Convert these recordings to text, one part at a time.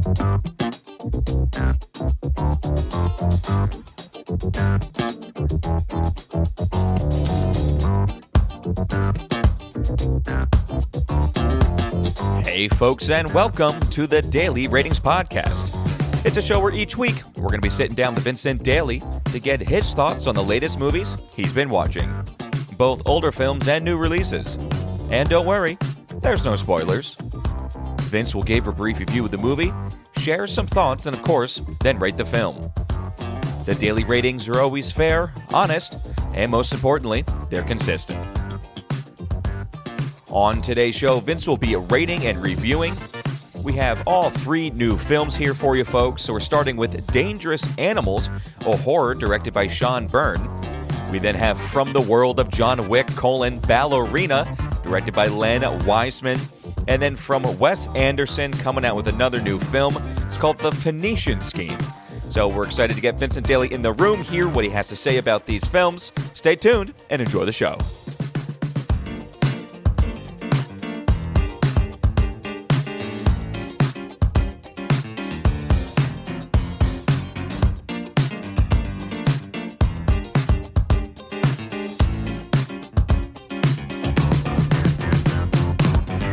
Hey folks, and welcome to the Daily Ratings Podcast. It's a show where each week we're going to be sitting down with Vincent daily to get his thoughts on the latest movies he's been watching, both older films and new releases. And don't worry, there's no spoilers. Vince will give a brief review of the movie, share some thoughts, and of course, then rate the film. The daily ratings are always fair, honest, and most importantly, they're consistent. On today's show, Vince will be rating and reviewing. We have all three new films here for you folks. So we're starting with Dangerous Animals, a horror directed by Sean Byrne. We then have From the World of John Wick, Ballerina, directed by Len Wiseman. And then from Wes Anderson, coming out with another new film. It's called The Phoenician Scheme. So we're excited to get Vincent Daly in the room, hear what he has to say about these films. Stay tuned and enjoy the show.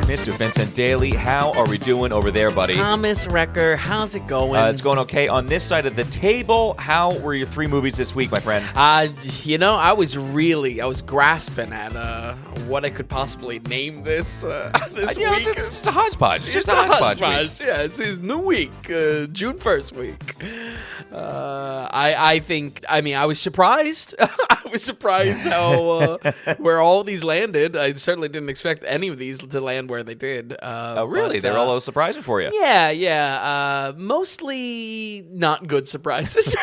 Mr. Vincent Daly, how are we doing over there, buddy? Thomas Recker, how's it going? It's going okay. On this side of the table, how were your three movies this week, my friend? I was grasping at what I could possibly name this week. It's a hodgepodge. It's just a hodgepodge week. Yeah, it's his new week, June 1st week. I was surprised. I was surprised how where all these landed. I certainly didn't expect any of these to land where they did. Oh, really? They're all a little surprising for you? Yeah. Mostly not good surprises.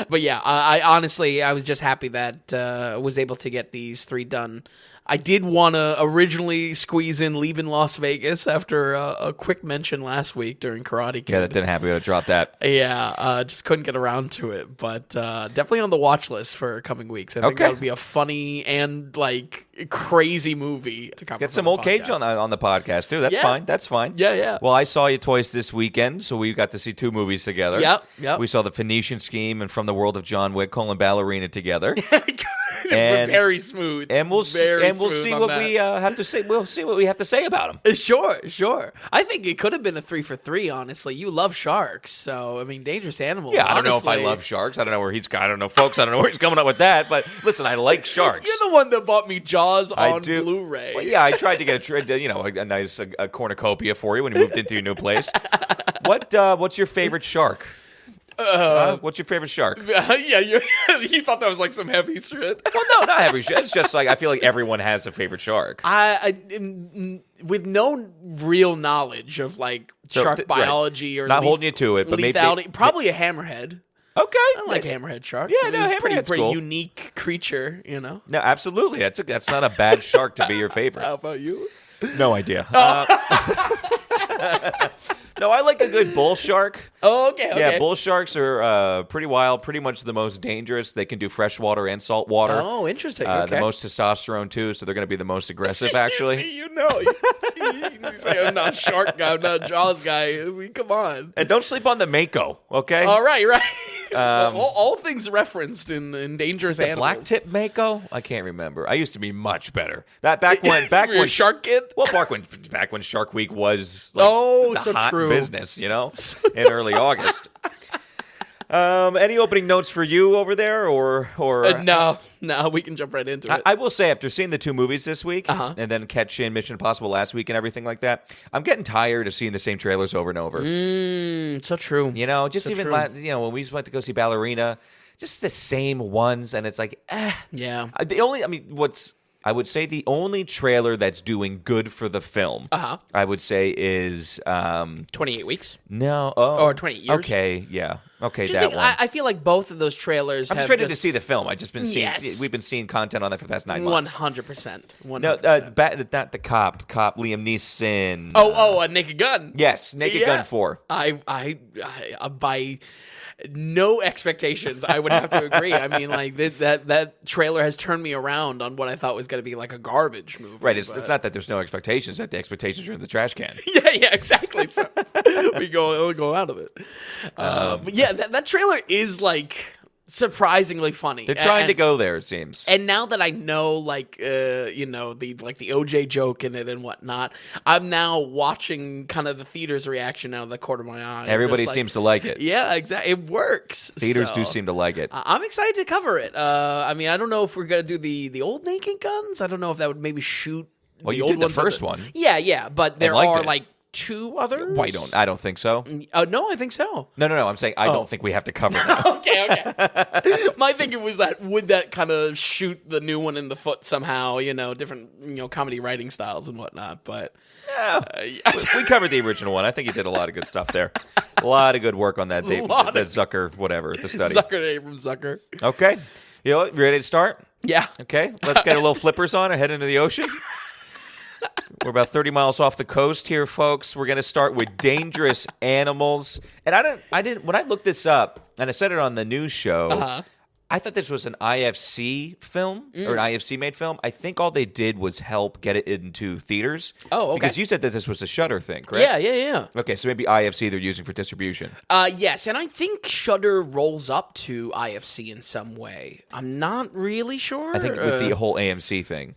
But yeah, I honestly, I was just happy that I was able to get these three done. I did want to originally squeeze in Leaving Las Vegas after a quick mention last week during Karate Kid. Yeah, that didn't happen. We got to drop that. Yeah, just couldn't get around to it. But definitely on the watch list for coming weeks. I think that would be a funny and crazy movie to cover. Get some old Cage on the podcast, too. That's fine. That's fine. Yeah. Well, I saw you twice this weekend, so we got to see two movies together. Yep. We saw The Phoenician Scheme and From the World of John Wick, Ballerina together. And very smooth. And we'll see what we have to say. We'll see what we have to say about them. Sure. I think it could have been a 3 for 3. Honestly, you love sharks, so I mean, Dangerous Animals. Yeah, I don't know if I love sharks. I don't know wwhere he's. I don't know, folks. I don't know where he's coming up with that. But listen, I like sharks. You're the one that bought me Jaws on Blu-ray. Well, yeah, I tried to get a nice cornucopia for you when you moved into your new place. What's your favorite shark? What's your favorite shark? He thought that was like some heavy shit. Well, no, not heavy shit. It's just like I feel like everyone has a favorite shark. With no real knowledge of shark biology or not holding you to it, but lethality, probably a hammerhead. Okay, I like hammerhead sharks. Yeah, no, hammerhead's pretty cool. Unique creature, you know. No, absolutely. That's not a bad shark to be your favorite. How about you? No idea. No, I like a good bull shark. Oh, okay. Yeah, bull sharks are pretty wild, pretty much the most dangerous. They can do freshwater and saltwater. Oh, interesting. Okay. The most testosterone, too, so they're going to be the most aggressive, actually. You say I'm not a shark guy, I'm not a Jaws guy. I mean, come on. And don't sleep on the mako, okay? All right. All things referenced in Dangerous Animals. Black tip mako? I can't remember. I used to be much better. Back when Shark Kid? Well, back when Shark Week was so hot true. Business, in early August. Any opening notes for you over there, or no, we can jump right into it. I will say, after seeing the two movies this week, and then catching Mission Impossible last week and everything like that, I'm getting tired of seeing the same trailers over and over. So true. When we went to go see Ballerina, just the same ones, and it's like, Yeah. I would say the only trailer that's doing good for the film, I would say, is 28 weeks. No, or 28 years. Okay, yeah, okay, that one. I feel like both of those trailers. I'm just ready to see the film. I've just been seeing. Yes. We've been seeing content on that for the past 9 months. 100%. No, not the cop Liam Neeson. Oh, Naked Gun. Yes, Naked Gun 4. I by no expectations. I would have to agree. I mean, like that trailer has turned me around on what I thought was going to be like a garbage movie. Right. It's not that there's no expectations; that the expectations are in the trash can. Yeah, exactly. So we go out of it. But yeah, that trailer is like surprisingly funny. They're trying to go there, it seems. And now that I know, like, the OJ joke in it and whatnot, I'm now watching kind of the theater's reaction out of the corner of my eye. Everybody seems to like it. Yeah, exactly. It works. Theaters do seem to like it. I'm excited to cover it. I mean, I don't know if we're gonna do the old Naked Guns. I don't know if that would maybe shoot. Well, the you old did the ones first one. Yeah, but there are it. like 2 others. Why I don't think so. No, I think so. No. I'm saying I don't think we have to cover that. Okay. My thinking was that would that kind of shoot the new one in the foot somehow, different, comedy writing styles and whatnot. But yeah, we covered the original one. I think you did a lot of good stuff there. A lot of good work on that Zucker, whatever, the study. Abrams Zucker. Okay. You know what? You ready to start? Yeah. Okay. Let's get a little flippers on and head into the ocean. We're about 30 miles off the coast here, folks. We're going to start with dangerous animals. And I didn't. When I looked this up, and I said it on the news show, I thought this was an IFC film or an IFC-made film. I think all they did was help get it into theaters. Oh, okay. Because you said that this was a Shudder thing, correct? Yeah. Okay, so maybe IFC they're using for distribution. Yes, and I think Shudder rolls up to IFC in some way. I'm not really sure. I think with the whole AMC thing.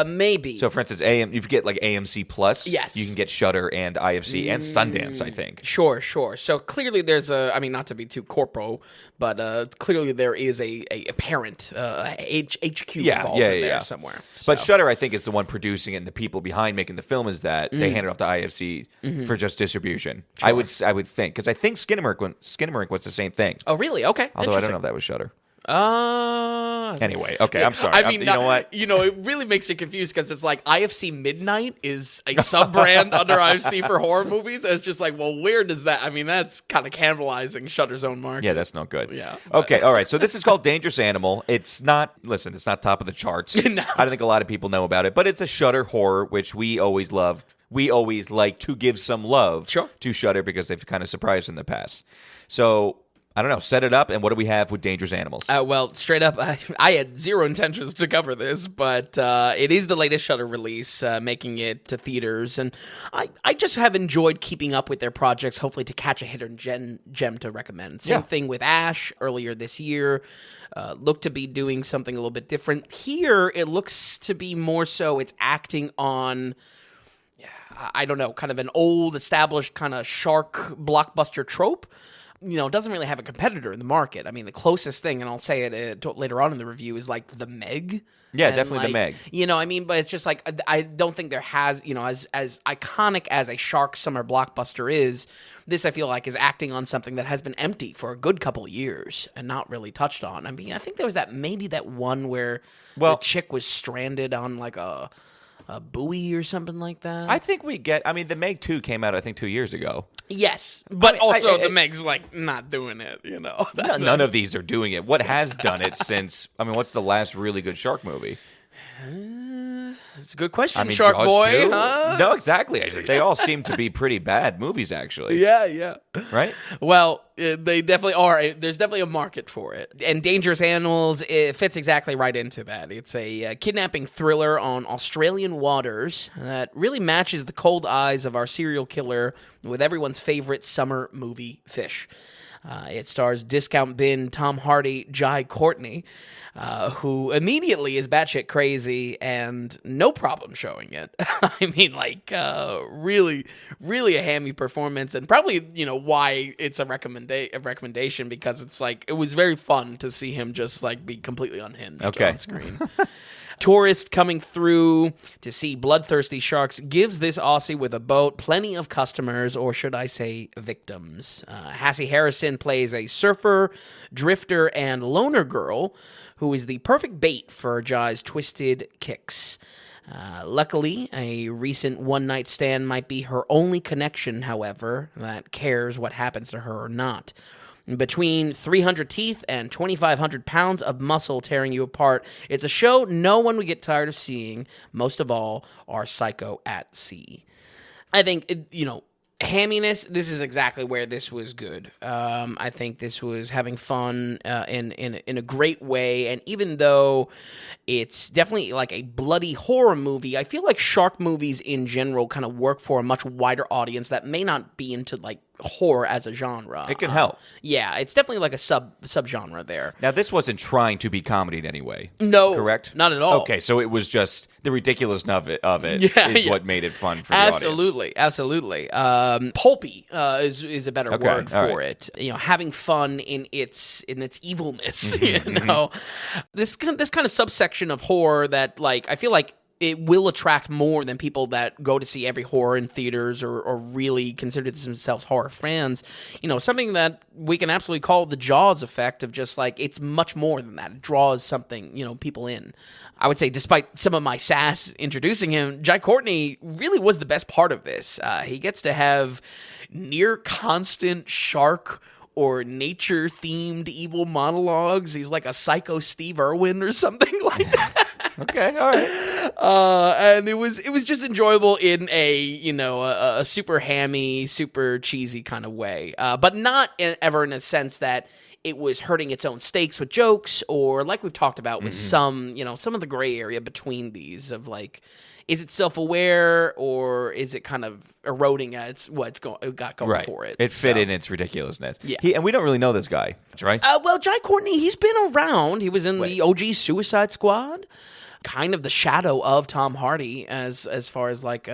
Maybe. So, for instance, if you get like AMC Plus, yes, you can get Shudder and IFC and Sundance, I think. Sure. So clearly there's not to be too corpo, but clearly there is a parent HQ involved in there somewhere. So. But Shudder, I think, is the one producing it, and the people behind making the film is that they hand it off to IFC for just distribution. Sure. I would think, because I think Skinamarink was the same thing. Oh, really? Okay. Although I don't know if that was Shudder. Anyway, okay, I'm sorry. I mean, you know what? It really makes you confused because it's like IFC Midnight is a sub-brand under IFC for horror movies. And it's just like, well, where does that? I mean, that's kind of cannibalizing Shudder's own market. Yeah, that's not good. Yeah. Okay, all right. So this is called Dangerous Animal. It's not top of the charts. No. I don't think a lot of people know about it, but it's a Shudder horror, which we always love. We always like to give some love to Shudder because they've kind of surprised in the past. So I don't know. Set it up, and what do we have with Dangerous Animals? Well, straight up, I had zero intentions to cover this, but it is the latest Shudder release, making it to theaters, and I just have enjoyed keeping up with their projects, hopefully to catch a hidden gem to recommend. Same thing with Ash earlier this year. Looked to be doing something a little bit different. Here, it looks to be more so it's acting on, I don't know, kind of an old, established kind of shark blockbuster trope. Doesn't really have a competitor in the market. I mean, the closest thing, and I'll say it later on in the review, is like The Meg. Yeah, definitely The Meg. But it's just like, I don't think there has, as iconic as a shark summer blockbuster is, this I feel like is acting on something that has been empty for a good couple of years and not really touched on. I mean, I think there was that one where the chick was stranded on like a buoy or something like that. I think The Meg 2 came out, I think, 2 years ago. Yes, but The Meg's like not doing it, None of these are doing it. What has done it since, what's the last really good shark movie? It's a good question, Shark Jaws Boy. 2? Huh? No, exactly. They all seem to be pretty bad movies, actually. Yeah. Right? Well, they definitely are. There's definitely a market for it. And Dangerous Animals, it fits exactly right into that. It's a kidnapping thriller on Australian waters that really matches the cold eyes of our serial killer with everyone's favorite summer movie, Fish. It stars discount bin Tom Hardy, Jai Courtney, who immediately is batshit crazy and no problem showing it. I mean, really, really a hammy performance, and probably why it's a recommendation, because it's like it was very fun to see him just be completely unhinged on screen. Tourist coming through to see bloodthirsty sharks gives this Aussie with a boat plenty of customers, or should I say victims. Hassie Harrison plays a surfer, drifter, and loner girl who is the perfect bait for Jai's twisted kicks. Luckily, a recent one-night stand might be her only connection, however, that cares what happens to her or not. Between 300 teeth and 2,500 pounds of muscle tearing you apart, it's a show no one would get tired of seeing, most of all, our Psycho at Sea. I think, Hamminess, this is exactly where this was good. I think this was having fun in a great way, and even though it's definitely like a bloody horror movie, I feel like shark movies in general kind of work for a much wider audience that may not be into like horror as a genre. It can help. Yeah, it's definitely like a subgenre there. Now, this wasn't trying to be comedy in any way. No, correct? Not at all. Okay, so it was just the ridiculousness of it is what made it fun for the audience. Absolutely. Pulpy is a better word for it. You know, having fun in its evilness. You know, this kind of subsection of horror that, like, I feel like it will attract more than people that go to see every horror in theaters or really consider themselves horror fans. You know, something that we can absolutely call the Jaws effect of just like, it's much more than that. It draws something, you know, people in. I would say, despite some of my sass introducing him, Jai Courtney really was the best part of this. He gets to have near constant shark or nature-themed evil monologues. He's like a psycho Steve Irwin or something like that. Okay, all right. And it was just enjoyable in a super hammy, super cheesy kind of way, but not ever in a sense that it was hurting its own stakes with jokes, or like we've talked about with some of the gray area between these of like, is it self-aware or is it kind of eroding at what's got going for it? It fit in its ridiculousness. Yeah. And we don't really know this guy, right? Well, Jai Courtney, he's been around. He was in the OG Suicide Squad. Kind of the shadow of Tom Hardy as far as like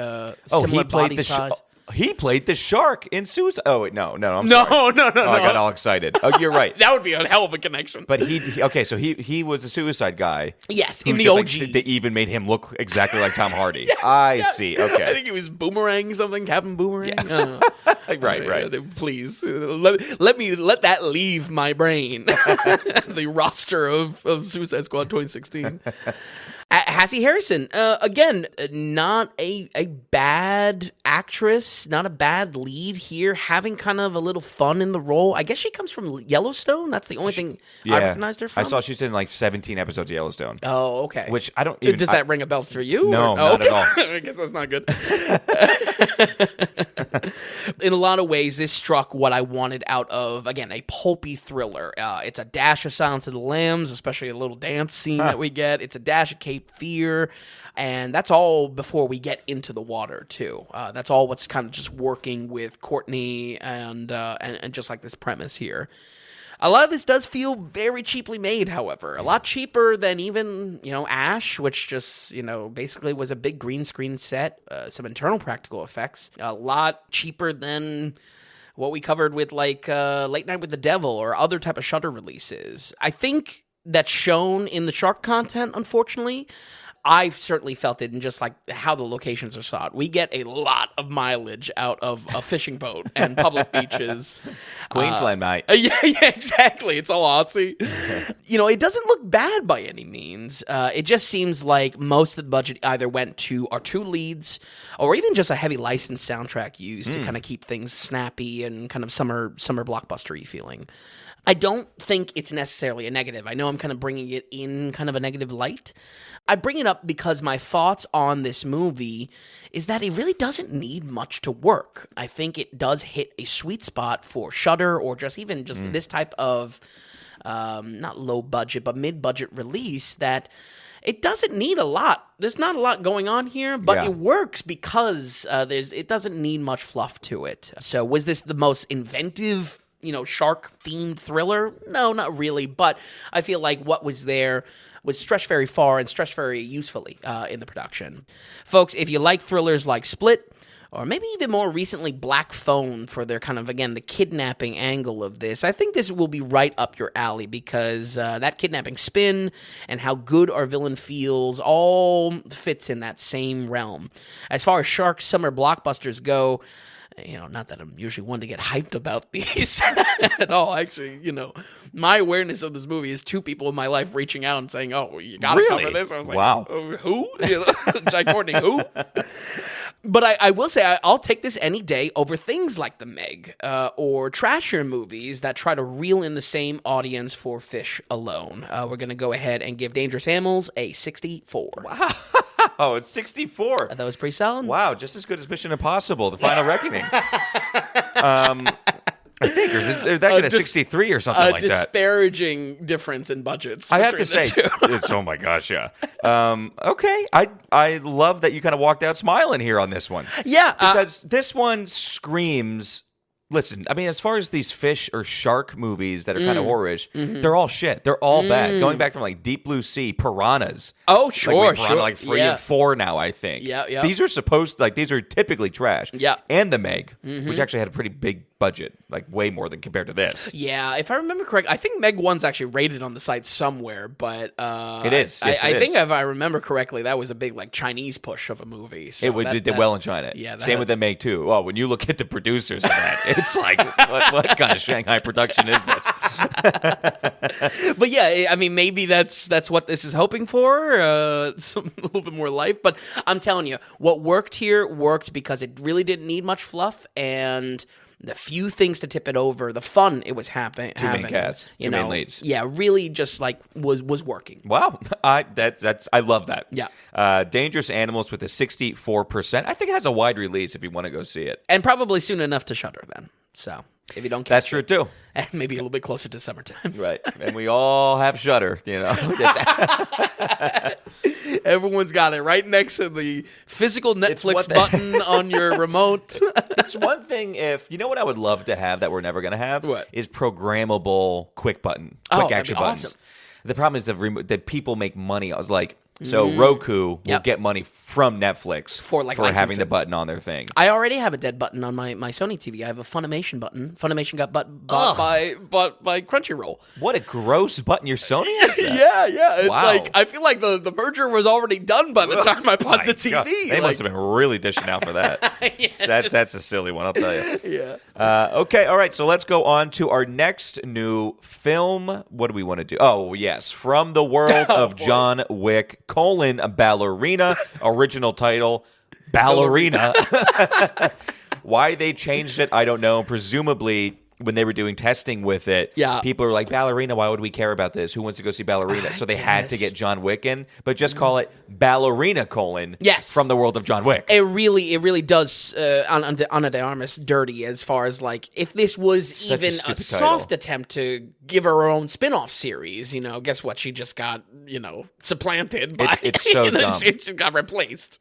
similar body size. He played the shark in Suicide. Oh wait, no, I'm sorry. No. I got all excited. Oh, you're right. That would be a hell of a connection. But so he was the Suicide guy. Yes, in the OG. They even mate him look exactly like Tom Hardy. Yes, I see. Okay. I think it was Boomerang something, Captain Boomerang. Yeah. Right. Please let that leave my brain. The roster of Suicide Squad 2016. Hassie Harrison, again, not a bad actress, not a bad lead here, having kind of a little fun in the role. I guess she comes from Yellowstone. That's the only thing I recognized her from. I saw she's in like 17 episodes of Yellowstone. Oh, okay. Which I don't even... Does that ring a bell for you? No, not at all. I guess that's not good. In a lot of ways, this struck what I wanted out of, again, a pulpy thriller. It's a dash of Silence of the Lambs, especially a little dance scene that we get. It's a dash of Cape Fear, and that's all before we get into the water, too. That's all what's kind of just working with Courtney and just like this premise here. A lot of this does feel very cheaply made, however. A lot cheaper than even, Ash, which just, basically was a big green screen set, some internal practical effects. A lot cheaper than what we covered with, like, Late Night with the Devil or other type of Shudder releases. I think that's shown in the shark content, unfortunately. I've certainly felt it in just like how the locations are shot. We get a lot of mileage out of a fishing boat and public beaches. Queensland, mate. Yeah, exactly. It's all Aussie. It doesn't look bad by any means. It just seems like most of the budget either went to our two leads or even just a heavy licensed soundtrack used to kind of keep things snappy and kind of summer blockbuster-y feeling. I don't think it's necessarily a negative. I know I'm kind of bringing it in kind of a negative light. I bring it up because my thoughts on this movie is that it really doesn't need much to work. I think it does hit a sweet spot for Shudder or just this type of, not low budget, but mid-budget release that it doesn't need a lot. There's not a lot going on here, but it works because it doesn't need much fluff to it. So was this the most inventive shark-themed thriller? No, not really, but I feel like what was there was stretched very far and stretched very usefully in the production. Folks, if you like thrillers like Split, or maybe even more recently Black Phone for their kind of, again, the kidnapping angle of this, I think this will be right up your alley because that kidnapping spin and how good our villain feels all fits in that same realm. As far as shark summer blockbusters go, not that I'm usually one to get hyped about these at all. Actually, my awareness of this movie is two people in my life reaching out and saying, "Oh, you got to cover this." I was like, "Wow, who?" Jai Courtney, who? But I will say I'll take this any day over things like The Meg or trashier movies that try to reel in the same audience for Fish alone. We're going to go ahead and give Dangerous Animals a 64. Wow. Wow, it's 64. That was pretty solid. Wow, just as good as Mission Impossible: The Final Reckoning. I think, or is that going to 63 or something like that? A disparaging difference in budgets. I have to say, oh my gosh, yeah. Okay, I love that you kind of walked out smiling here on this one. Yeah, because this one screams. Listen, I mean, as far as these fish or shark movies that are kind of horror-ish, they're all shit. They're all bad. Going back from like Deep Blue Sea, Piranhas. Oh, sure, Piranha, like 3 and 4 now, I think. Yeah. These are these are typically trash. Yeah. And The Meg, which actually had a pretty big budget, like way more than compared to this. Yeah, if I remember correctly, I think Meg 1's actually rated on the site somewhere, but it is. Yes, I think if I remember correctly, that was a big like Chinese push of a movie. So it did well in China. Yeah, same with The Meg 2. Well, when you look at the producers of that, it's like, what kind of Shanghai production is this? But yeah, I mean, maybe that's what this is hoping for, a little bit more life. But I'm telling you, what worked here worked because it really didn't need much fluff, and the few things to tip it over, the fun it was having. Two main cats, two main leads. Yeah, really just like was working. Wow, I love that. Yeah. Dangerous Animals with a 64%. I think it has a wide release if you want to go see it. And probably soon enough to Shudder then. So if you don't catch That's true too. And maybe a little bit closer to summertime. Right. And we all have Shudder, you know. Everyone's got it right next to the physical Netflix button on your remote. It's one thing if, you know what I would love to have that we're never going to have? What? Is programmable quick button. Quick action buttons. Awesome. The problem is that people make money. I was like, so Roku will get money from Netflix for having the button on their thing. I already have a dead button on my Sony TV. I have a Funimation button. Funimation got bought by Crunchyroll. What a gross button your Sony is. Yeah. It's like, I feel like the merger was already done by the time I bought the TV. God. They must have been really dishing out for that. Yes. That's a silly one, I'll tell you. Yeah. Okay, all right, so let's go on to our next new film. What do we want to do? Oh, yes, From the World of John Wick, Ballerina, original title, Ballerina. Why they changed it, I don't know. Presumably, when they were doing testing with it, people are like, Ballerina, why would we care about this? Who wants to go see Ballerina? So they had to get John Wick in, but just call it Ballerina, From the World of John Wick. It really does Ana de Armas dirty as far as like, if this was Such even a soft attempt to give her own spin-off series, guess what? She just got, supplanted by... It's so dumb. She got replaced.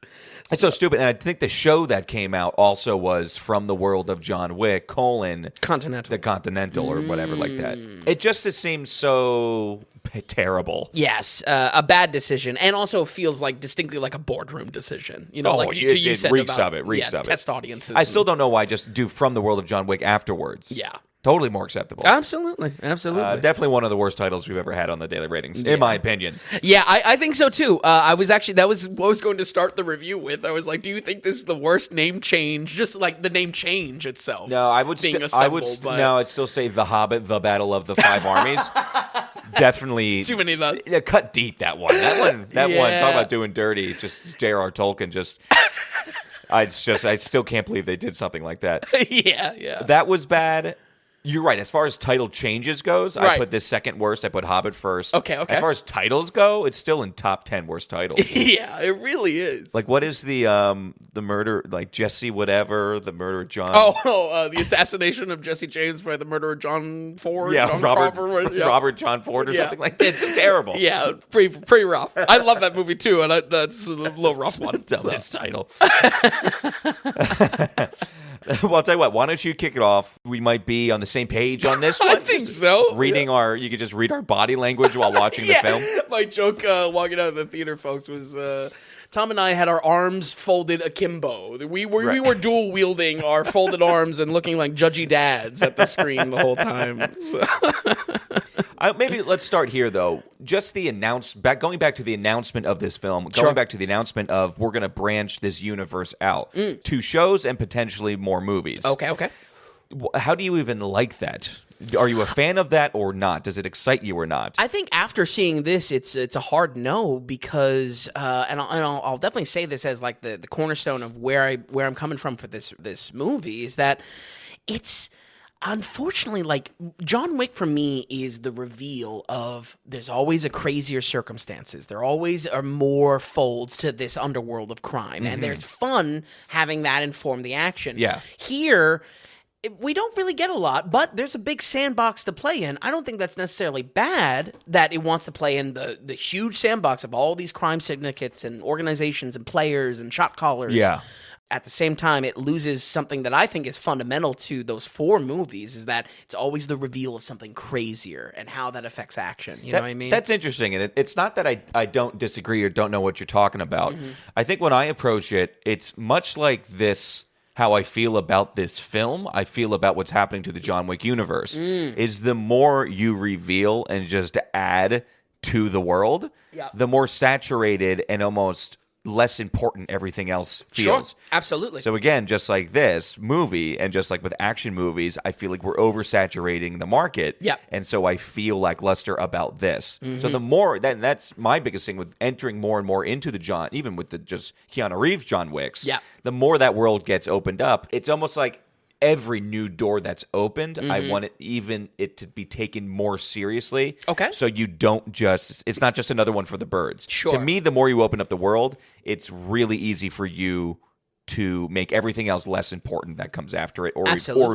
It's so stupid. And I think the show that came out also was From the World of John Wick, Continental. The Continental or whatever like that. It just seems so terrible. Yes, a bad decision, and also feels like distinctly like a boardroom decision. Like you said reeks about, of it. Test audiences. I still don't know why just do From the World of John Wick afterwards. Yeah. Totally more acceptable. Absolutely. Definitely one of the worst titles we've ever had on the Daily Ratings, in my opinion. Yeah, I think so too. That was what I was going to start the review with. I was like, do you think this is the worst name change? Just like the name change itself. No, I'd still say The Hobbit, The Battle of the Five Armies. Definitely. Too many of those. Yeah, cut deep, that one. That one, talk about doing dirty. Just J.R.R. Tolkien just... I still can't believe they did something like that. Yeah. That was bad. You're right. As far as title changes goes, I put this second worst. I put Hobbit first. Okay. As far as titles go, it's still in top 10 worst titles. Yeah, it really is. Like, what is the murder, like Jesse whatever, the murder of John? The assassination of Jesse James by the murderer John Ford. Yeah, John Robert John Ford or something like that. It's terrible. Yeah, pretty rough. I love that movie too, and that's a little rough one. Dumbest title. Well, I'll tell you what. Why don't you kick it off? We might be on the same page on this one. I think so. You could just read our body language while watching the film. My joke walking out of the theater, folks, was Tom and I had our arms folded akimbo. We were dual wielding our folded arms and looking like judgy dads at the screen the whole time. So. Maybe let's start here, though. Just going back to the announcement of this film, going back to the announcement of we're going to branch this universe out to shows and potentially more movies. Okay. How do you even like that? Are you a fan of that or not? Does it excite you or not? I think after seeing this, it's a hard no because, and I'll definitely say this as like the cornerstone of where I'm coming from for this movie is that it's. Unfortunately, like, John Wick for me is the reveal of there's always a crazier circumstances. There always are more folds to this underworld of crime. And there's fun having that inform the action. Yeah. Here, we don't really get a lot, but there's a big sandbox to play in. I don't think that's necessarily bad that it wants to play in the huge sandbox of all these crime syndicates and organizations and players and shot callers. Yeah. At the same time, it loses something that I think is fundamental to those 4 movies, is that it's always the reveal of something crazier and how that affects action. You know what I mean? That's interesting. And it's not that I don't disagree or don't know what you're talking about. I think when I approach it, it's much like this, how I feel about this film, I feel about what's happening to the John Wick universe, is the more you reveal and just add to the world, the more saturated and almost less important everything else feels. Sure, absolutely. So again, just like this movie and just like with action movies, I feel like we're oversaturating the market. Yeah. And so I feel lackluster about this. So the more, that's my biggest thing with entering more and more into the John, even with the just Keanu Reeves John Wicks, the more that world gets opened up, it's almost like every new door that's opened, I want it to be taken more seriously. Okay. So you don't just, it's not just another one for the birds. Sure. To me, the more you open up the world, it's really easy for you to make everything else less important that comes after it or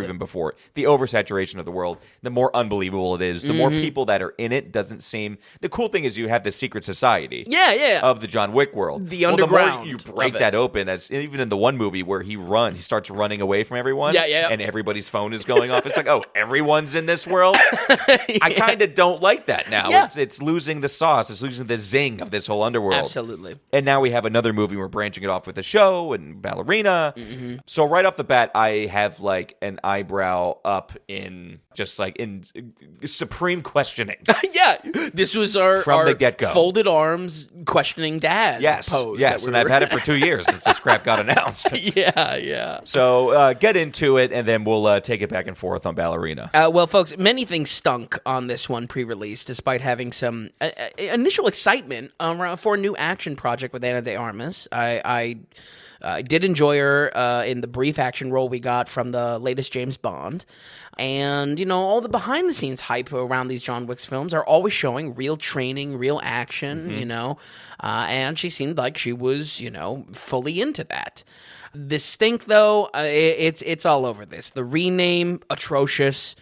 even before it. The oversaturation of the world, the more unbelievable it is, the more people that are in it doesn't seem... The cool thing is you have this secret society of the John Wick world. The underground. The more you break that open, as even in the one movie where he starts running away from everyone and everybody's phone is going off. It's like, oh, everyone's in this world? I kind of don't like that now. It's losing the sauce. It's losing the zing of this whole underworld. Absolutely. And now we have another movie. We're branching it off with a show and Ballerina. So right off the bat, I have like an eyebrow up in just like in supreme questioning. This was our the get-go. Folded arms questioning dad pose. Yes, and I've had it for 2 years since this crap got announced. So get into it, and then we'll take it back and forth on Ballerina. Well, folks, many things stunk on this one pre-release, despite having some initial excitement for a new action project with Ana de Armas. I did enjoy her in the brief action role we got from the latest James Bond. And, you know, all the behind-the-scenes hype around these John Wick films are always showing real training, real action, you know. And she seemed like she was, you know, fully into that. The stink, though, it's all over this. The rename, atrocious.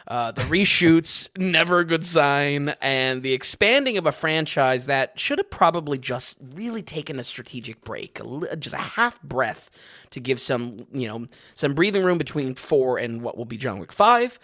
The reshoots, never a good sign, and the expanding of a franchise that should have probably just really taken a strategic break, just a half breath to give some breathing room between 4 and what will be John Wick 5.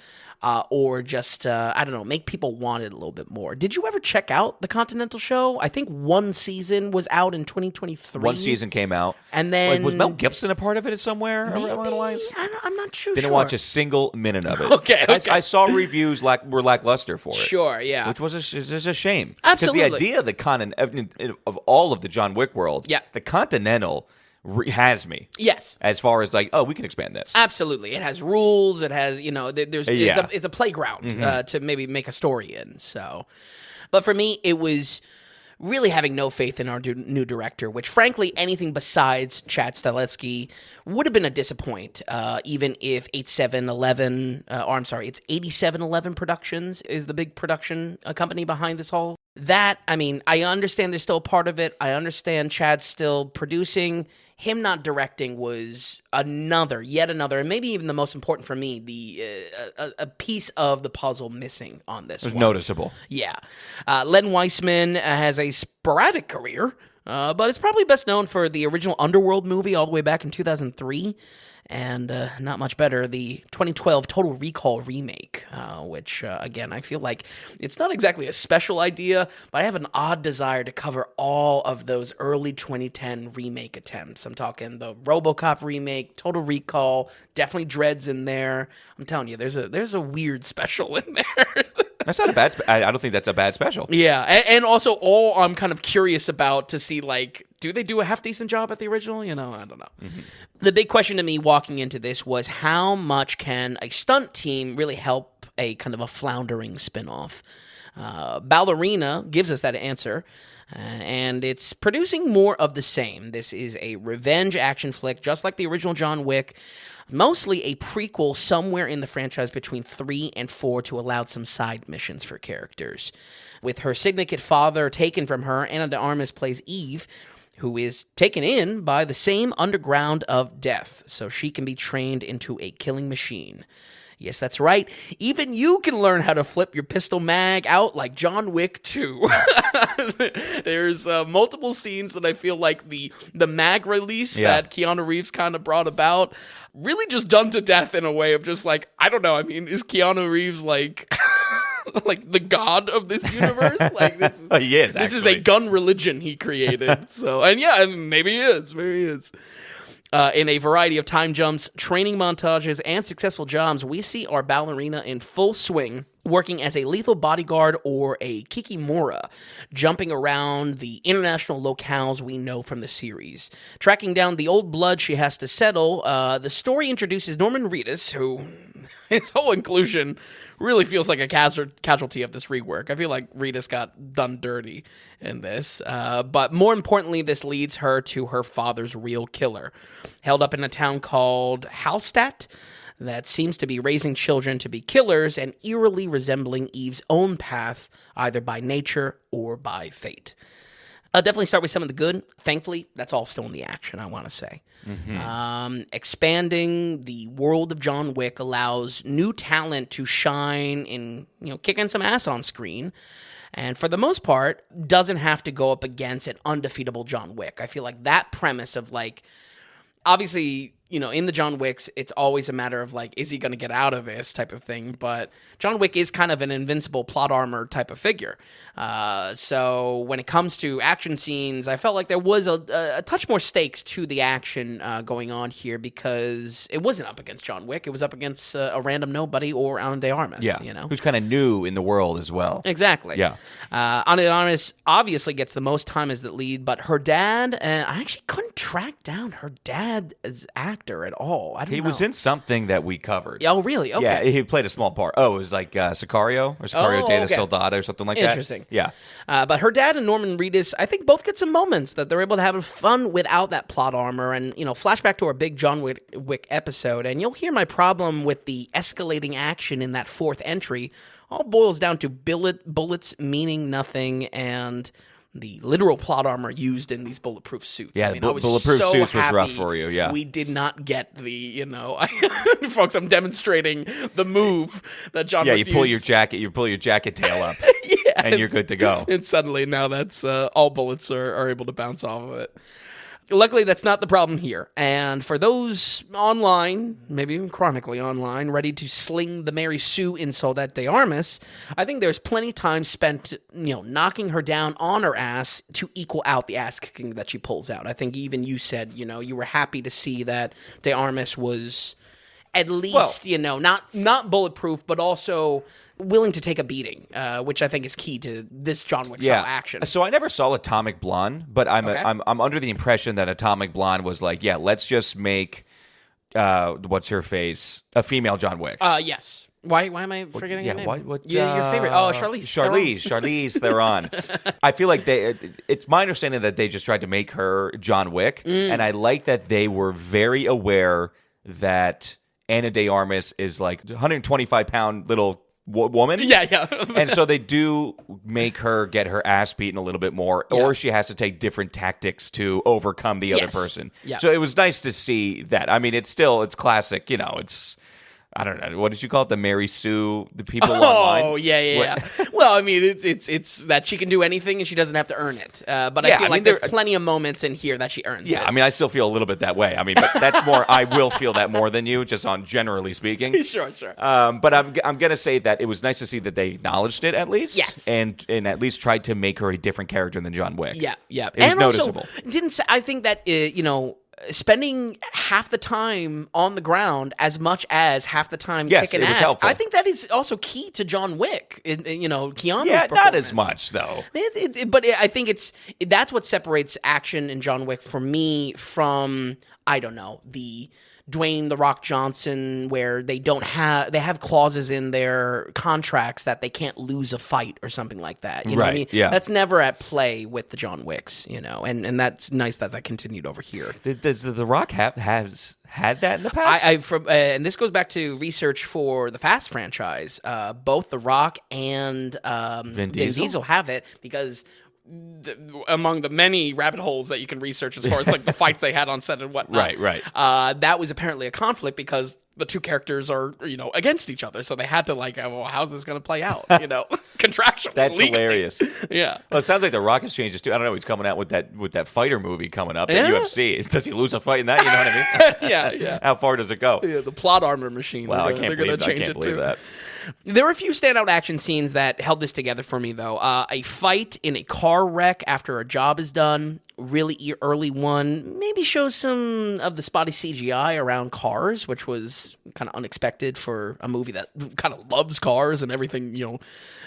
Or just, I don't know, make people want it a little bit more. Did you ever check out the Continental show? I think one season was out in 2023. One season came out. And then... was Mel Gibson a part of it somewhere along the lines? I'm not sure. Didn't watch a single minute of it. Okay. I saw reviews were lackluster for it. Sure, yeah. Which was a shame. Absolutely. Because the idea of the of all of the John Wick world, the Continental... has me. Yes. As far as like, oh, we can expand this. Absolutely. It has rules. It has, you know, it's a playground to maybe make a story in. So, but for me, it was really having no faith in our new director, which frankly, anything besides Chad Stahelski would have been a disappoint, even if 8711 Productions is the big production company behind this whole. That, I mean, I understand there's still a part of it. I understand Chad's still producing. Him not directing was yet another, and maybe even the most important for me, a piece of the puzzle missing on this. It was noticeable. Yeah. Len Wiseman has a sporadic career, but it's probably best known for the original Underworld movie all the way back in 2003. And not much better, the 2012 Total Recall remake, which, again, I feel like it's not exactly a special idea, but I have an odd desire to cover all of those early 2010 remake attempts. I'm talking the RoboCop remake, Total Recall, definitely Dreads in there. I'm telling you, there's a weird special in there. That's not a bad I don't think that's a bad special. Yeah, and also all I'm kind of curious about to see, like, do they do a half-decent job at the original? You know, I don't know. The big question to me walking into this was how much can a stunt team really help a kind of a floundering spinoff? Ballerina gives us that answer, and it's producing more of the same. This is a revenge action flick, just like the original John Wick, mostly a prequel somewhere in the franchise between 3 and 4 to allow some side missions for characters. With her significant father taken from her, Ana de Armas plays Eve, who is taken in by the same underground of death, so she can be trained into a killing machine. Yes, that's right. Even you can learn how to flip your pistol mag out like John Wick 2. There's multiple scenes that I feel like the mag release that Keanu Reeves kind of brought about really just done to death in a way of just like, I don't know. I mean, is Keanu Reeves like like the god of this universe? Like this is, he is, this is a gun religion he created. So, and yeah, maybe he is. Maybe he is. In a variety of time jumps, training montages, and successful jobs, we see our ballerina in full swing, working as a lethal bodyguard or a kikimora, jumping around the international locales we know from the series. Tracking down the old blood she has to settle, the story introduces Norman Reedus, who, his whole inclusion really feels like a casualty of this rework. I feel like Reedus got done dirty in this. But more importantly, this leads her to her father's real killer, held up in a town called Hallstatt that seems to be raising children to be killers and eerily resembling Eve's own path, either by nature or by fate. I'll definitely start with some of the good. Thankfully, that's all still in the action, I want to say. Expanding the world of John Wick allows new talent to shine and, kicking some ass on screen. And for the most part, doesn't have to go up against an undefeatable John Wick. I feel like that premise of obviously, in the John Wicks, it's always a matter of is he going to get out of this type of thing? But John Wick is kind of an invincible plot armor type of figure. So when it comes to action scenes, I felt like there was a touch more stakes to the action going on here because it wasn't up against John Wick. It was up against a random nobody or Ana de Armas. Yeah, who's kind of new in the world as well. Exactly. Yeah. Ana de Armas obviously gets the most time as the lead, but her dad, I actually couldn't track down her dad as actor at all. I don't know. He was in something that we covered. Oh, really? Okay. Yeah, he played a small part. Oh, it was like Sicario or Sicario de la Soldado or something like that. Interesting. Yeah. But her dad and Norman Reedus, I think, both get some moments that they're able to have fun without that plot armor. And, flashback to our big John Wick episode, and you'll hear my problem with the escalating action in that fourth entry all boils down to bullets meaning nothing and the literal plot armor used in these bulletproof suits. Yeah, bulletproof suits was rough for you, yeah. We did not get the, folks, I'm demonstrating the move that John Wick you pull your jacket tail up, and you're good to go. And suddenly now that's all bullets are able to bounce off of it. Luckily, that's not the problem here. And for those online, maybe even chronically online, ready to sling the Mary Sue insult at de Armas, I think there's plenty of time spent, knocking her down on her ass to equal out the ass kicking that she pulls out. I think even you said, you were happy to see that de Armas was at least, not bulletproof, but also willing to take a beating, which I think is key to this John Wick style action. So I never saw Atomic Blonde, but I'm under the impression that Atomic Blonde was like, let's just make what's her face a female John Wick. Yes. Why am I forgetting her name? Your favorite? Oh, Charlize. Charlize Theron. I feel like it's my understanding that they just tried to make her John Wick, and I like that they were very aware that Ana de Armas is like 125-pound little woman. Yeah. And so they do make her get her ass beaten a little bit more, or she has to take different tactics to overcome the other person. Yeah. So it was nice to see that. I mean, it's classic, it's... I don't know. What did you call it? The Mary Sue, the people online? Oh, yeah. Well, I mean, it's that she can do anything and she doesn't have to earn it. But I feel like there's plenty of moments in here that she earns it. Yeah, I mean, I still feel a little bit that way. I mean, but that's more, I will feel that more than you, just on generally speaking. Sure. But I'm going to say that it was nice to see that they acknowledged it at least. Yes. And at least tried to make her a different character than John Wick. Yeah. It was noticeable. Also, I think that, spending half the time on the ground as much as half the time kicking ass. Helpful. I think that is also key to John Wick. Keanu's performance. Not as much though. But I think that's what separates action in John Wick for me from, I don't know, the Dwayne "The Rock" Johnson, where they have clauses in their contracts that they can't lose a fight or something like that. You know what I mean? Yeah. That's never at play with the John Wicks, and that's nice that continued over here. Does The Rock has had that in the past? And this goes back to research for the Fast franchise. Both The Rock and Vin Diesel have it because among the many rabbit holes that you can research as far as like the fights they had on set and whatnot, right. That was apparently a conflict because the two characters are against each other, so they had to how's this going to play out? Contractually. That's legally. hilarious. Yeah. Well, it sounds like The Rock has changes too. I don't know. He's coming out with that fighter movie coming up at UFC. Does he lose a fight in that? You know what I mean? Yeah. How far does it go? Yeah, the plot armor machine. Wow, they're going to change it too. That. There were a few standout action scenes that held this together for me, though. A fight in a car wreck after a job is done, really early one, maybe shows some of the spotty CGI around cars, which was kind of unexpected for a movie that kind of loves cars and everything,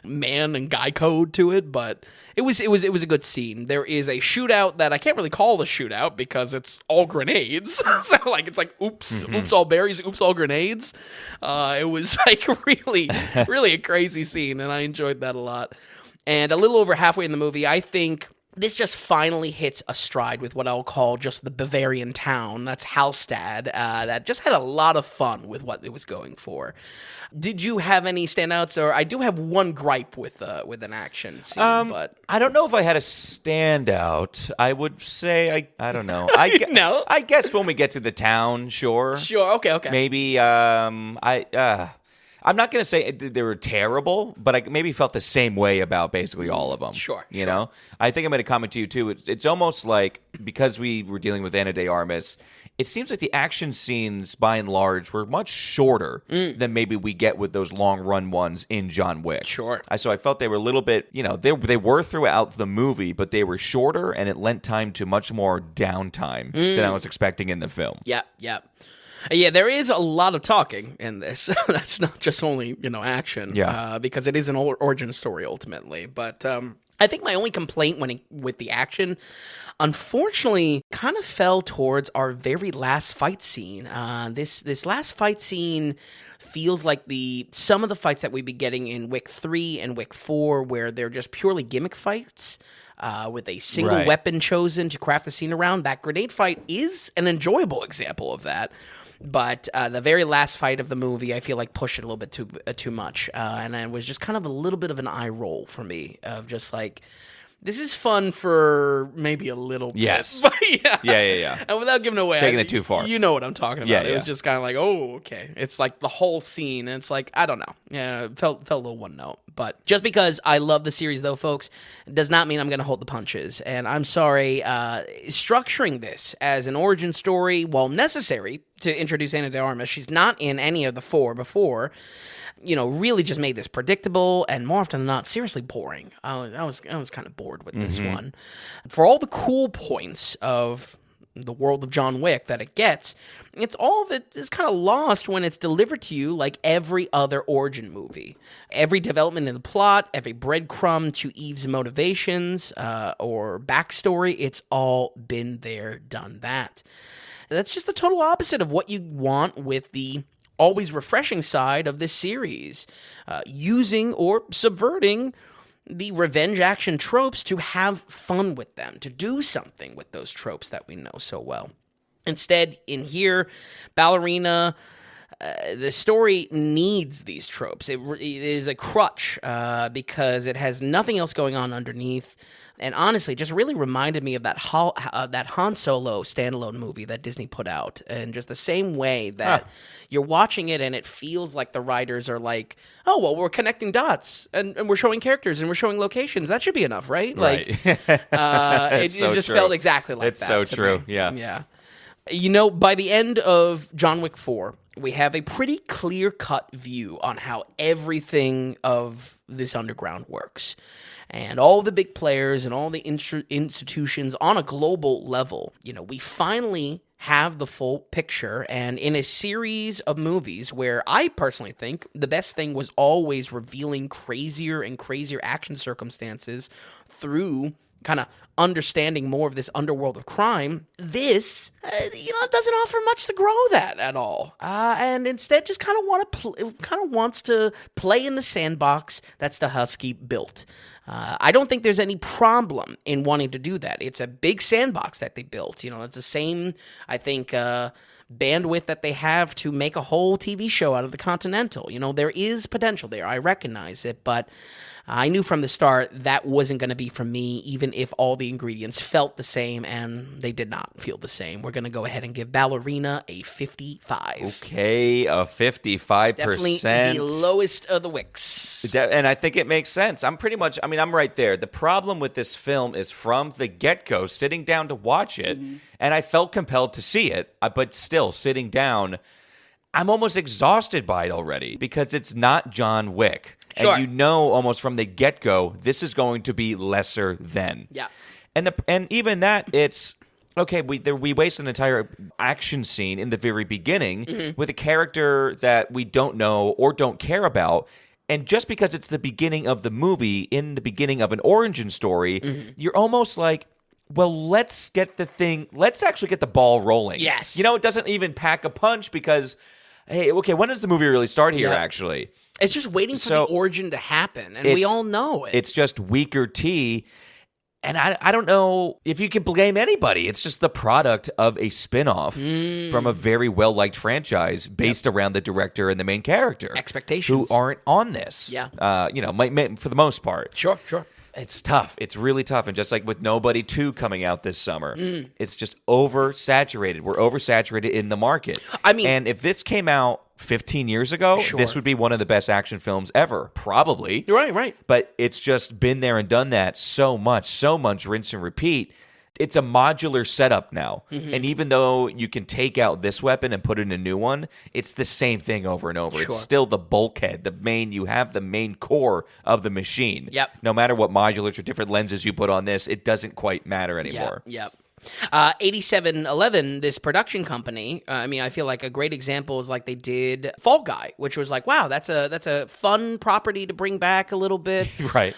man and guy code to it. But it was a good scene. There is a shootout that I can't really call a shootout because it's all grenades. So it's like oops all berries, oops all grenades. It was like really a crazy scene, and I enjoyed that a lot. And a little over halfway in the movie, I think this just finally hits a stride with what I'll call just the Bavarian town. That's Hallstatt. That just had a lot of fun with what it was going for. Did you have any standouts? Or I do have one gripe with an action scene, but I don't know if I had a standout. I would say I don't know. No? I guess when we get to the town, sure. Sure. Okay. Maybe I'm not going to say they were terrible, but I maybe felt the same way about basically all of them. Sure. You know? I think I made a comment to you, too. It's almost like, because we were dealing with Ana de Armas, it seems like the action scenes, by and large, were much shorter than maybe we get with those long-run ones in John Wick. Sure. So I felt they were a little bit, they were throughout the movie, but they were shorter, and it lent time to much more downtime than I was expecting in the film. Yeah. Yeah, there is a lot of talking in this. That's not just only, action. Yeah. Because it is an origin story ultimately. But I think my only complaint with the action, unfortunately, kind of fell towards our very last fight scene. This last fight scene feels like some of the fights that we'd be getting in Wick 3 and Wick 4, where they're just purely gimmick fights. With a single weapon chosen to craft the scene around. That grenade fight is an enjoyable example of that. But the very last fight of the movie, I feel like pushed it a little bit too much. And it was just kind of a little bit of an eye roll for me of just like, this is fun for maybe a little bit. Yes. But Yeah. And without giving away. Taking it too far. You know what I'm talking about. Yeah. It was just kind of like, oh, okay. It's like the whole scene. And it's like, I don't know. Yeah, it felt a little one note. But just because I love the series, though, folks, does not mean I'm going to hold the punches. And I'm sorry, structuring this as an origin story, while necessary to introduce Ana de Armas, she's not in any of the four before, really just made this predictable and more often than not, seriously boring. I was kind of bored with this one. For all the cool points of the world of John Wick that it gets, all of it is kind of lost when it's delivered to you like every other origin movie. Every development in the plot, every breadcrumb to Eve's motivations or backstory, it's all been there, done that. That's just the total opposite of what you want with the always refreshing side of this series, using or subverting the revenge action tropes to have fun with them, to do something with those tropes that we know so well. Instead, in here, Ballerina, the story needs these tropes. It is a crutch because it has nothing else going on underneath. And honestly, just really reminded me of that Han Solo standalone movie that Disney put out. And just the same way that you're watching it and it feels like the writers are like, oh, well, we're connecting dots and we're showing characters and we're showing locations. That should be enough, right? Right. It just felt exactly like that. It's so true. Me. Yeah. By the end of John Wick 4, we have a pretty clear-cut view on how everything of this underground works. And all the big players and all the institutions on a global level, we finally have the full picture. And in a series of movies where I personally think the best thing was always revealing crazier and crazier action circumstances through kind of understanding more of this underworld of crime. This, doesn't offer much to grow that at all, and instead just kind of wants to play in the sandbox that Stahelski built. I don't think there's any problem in wanting to do that. It's a big sandbox that they built. It's the same, I think, bandwidth that they have to make a whole TV show out of the Continental. There is potential there. I recognize it, but I knew from the start that wasn't going to be for me, even if all the ingredients felt the same, and they did not feel the same. We're going to go ahead and give Ballerina a 55. Okay, a 55%. Definitely the lowest of the Wicks. And I think it makes sense. I'm right there. The problem with this film is from the get-go, sitting down to watch it, and I felt compelled to see it, but still, sitting down, I'm almost exhausted by it already because it's not John Wick. Sure. And almost from the get-go, this is going to be lesser than. Yeah. And even that, it's, okay, we waste an entire action scene in the very beginning with a character that we don't know or don't care about. And just because it's the beginning of the movie, in the beginning of an origin story, you're almost like, well, let's actually get the ball rolling. Yes. It doesn't even pack a punch because, hey, okay, when does the movie really start here, actually? It's just waiting for the origin to happen, and we all know it. It's just weaker tea, and I don't know if you can blame anybody. It's just the product of a spin-off from a very well-liked franchise based around the director and the main character. Expectations. Who aren't on this. Yeah. For the most part. Sure. It's tough. It's really tough. And just like with Nobody 2 coming out this summer, it's just oversaturated. We're oversaturated in the market. And if this came out 15 years ago, this would be one of the best action films ever. Probably. Right. But it's just been there and done that so much rinse and repeat. It's a modular setup now. And even though you can take out this weapon and put in a new one, it's the same thing over and over. Sure. It's still the bulkhead, you have the main core of the machine. Yep. No matter what modulars or different lenses you put on this, it doesn't quite matter anymore. Yep. 8711, this production company, I feel like a great example is like they did Fall Guy, which was like, wow, that's a fun property to bring back a little bit. Right.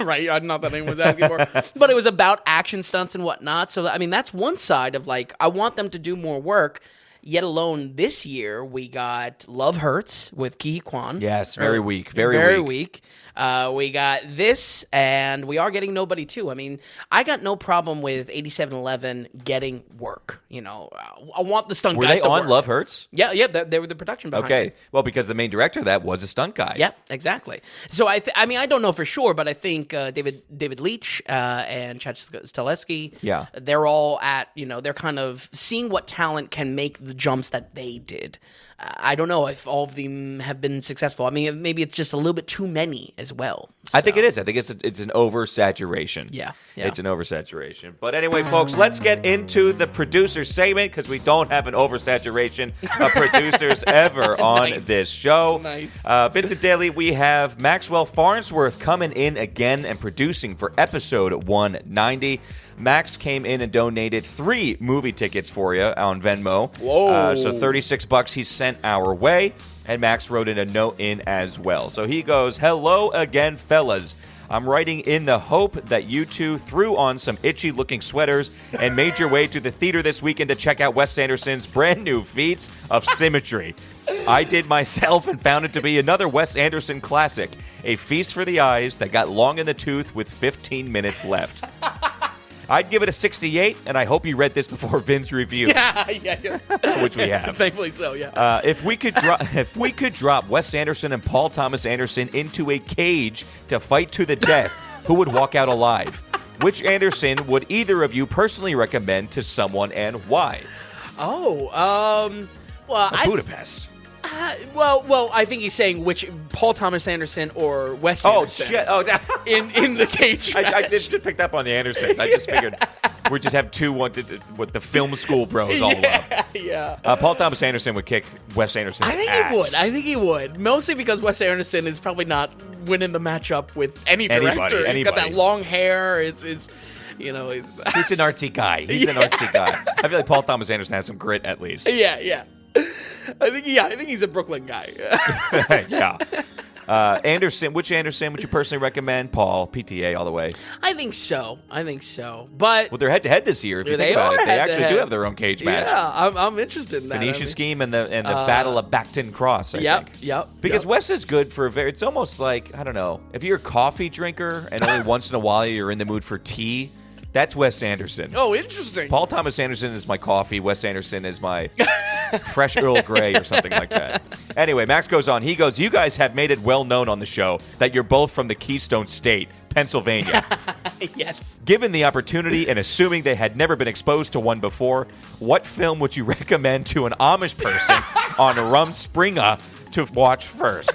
Right. Not that anyone was asking for. But it was about action stunts and whatnot. So, that's one side of like, I want them to do more work. Yet alone this year, we got Love Hurts with Ke Huy Quan. Yes, very weak. Very weak. We got this, and we are getting Nobody 2. I got no problem with 8711 getting work. I want the stunt guys to work. Were they on Love Hurts? Yeah, they were the production behind it. Okay, well, because the main director of that was a stunt guy. Yeah, exactly. So, I don't know for sure, but I think David Leitch and Chad Stahelski, they're all at, they're kind of seeing what talent can make the jumps that they did. I don't know if all of them have been successful. Maybe it's just a little bit too many as well. So. I think it is. I think it's an oversaturation. Yeah. It's an oversaturation. But anyway, folks, let's get into the producer segment because we don't have an oversaturation of producers ever on this show. Nice. Vincent Daly, we have Maxwell Farnsworth coming in again and producing for episode 190. Max came in and donated 3 movie tickets for you on Venmo. Whoa. So $36 he sent our way, and Max wrote in a note in as well. So he goes, "Hello again, fellas. I'm writing in the hope that you two threw on some itchy-looking sweaters and made your way to the theater this weekend to check out Wes Anderson's brand new feats of symmetry. I did myself and found it to be another Wes Anderson classic, a feast for the eyes that got long in the tooth with 15 minutes left." I'd give it a 68, and I hope you read this before Vin's review. Yeah. Which we have. Thankfully so, yeah. If we could drop Wes Anderson and Paul Thomas Anderson into a cage to fight to the death, who would walk out alive? Which Anderson would either of you personally recommend to someone and why? Budapest. Well, I think he's saying which Paul Thomas Anderson or Wes Anderson. Oh, shit. In the cage match. I did just pick up on the Andersons. I just figured we just have two what the film school bros all love. Yeah. Paul Thomas Anderson would kick Wes Anderson's ass. I think he would. Mostly because Wes Anderson is probably not winning the matchup with any director. He's got that long hair. It's he's an artsy guy. He's an artsy guy. I feel like Paul Thomas Anderson has some grit at least. Yeah. I think he's a Brooklyn guy. Yeah. Anderson, which Anderson would you personally recommend? Paul, PTA all the way. I think so. But Well, they're head-to-head this year, if you think about it. They actually do have their own cage match. Yeah, I'm interested in that. Phoenician Scheme and the Battle of Bacton Cross, I think. Yep. Because Wes is good for it's almost like, I don't know, if you're a coffee drinker and only once in a while you're in the mood for tea, that's Wes Anderson. Oh, interesting. Paul Thomas Anderson is my coffee. Wes Anderson is my fresh Earl Grey or something like that. Anyway, Max goes on. He goes, you guys have made it well known on the show that you're both from the Keystone State, Pennsylvania. Yes. Given the opportunity and assuming they had never been exposed to one before, what film would you recommend to an Amish person on Rumspringa to watch first?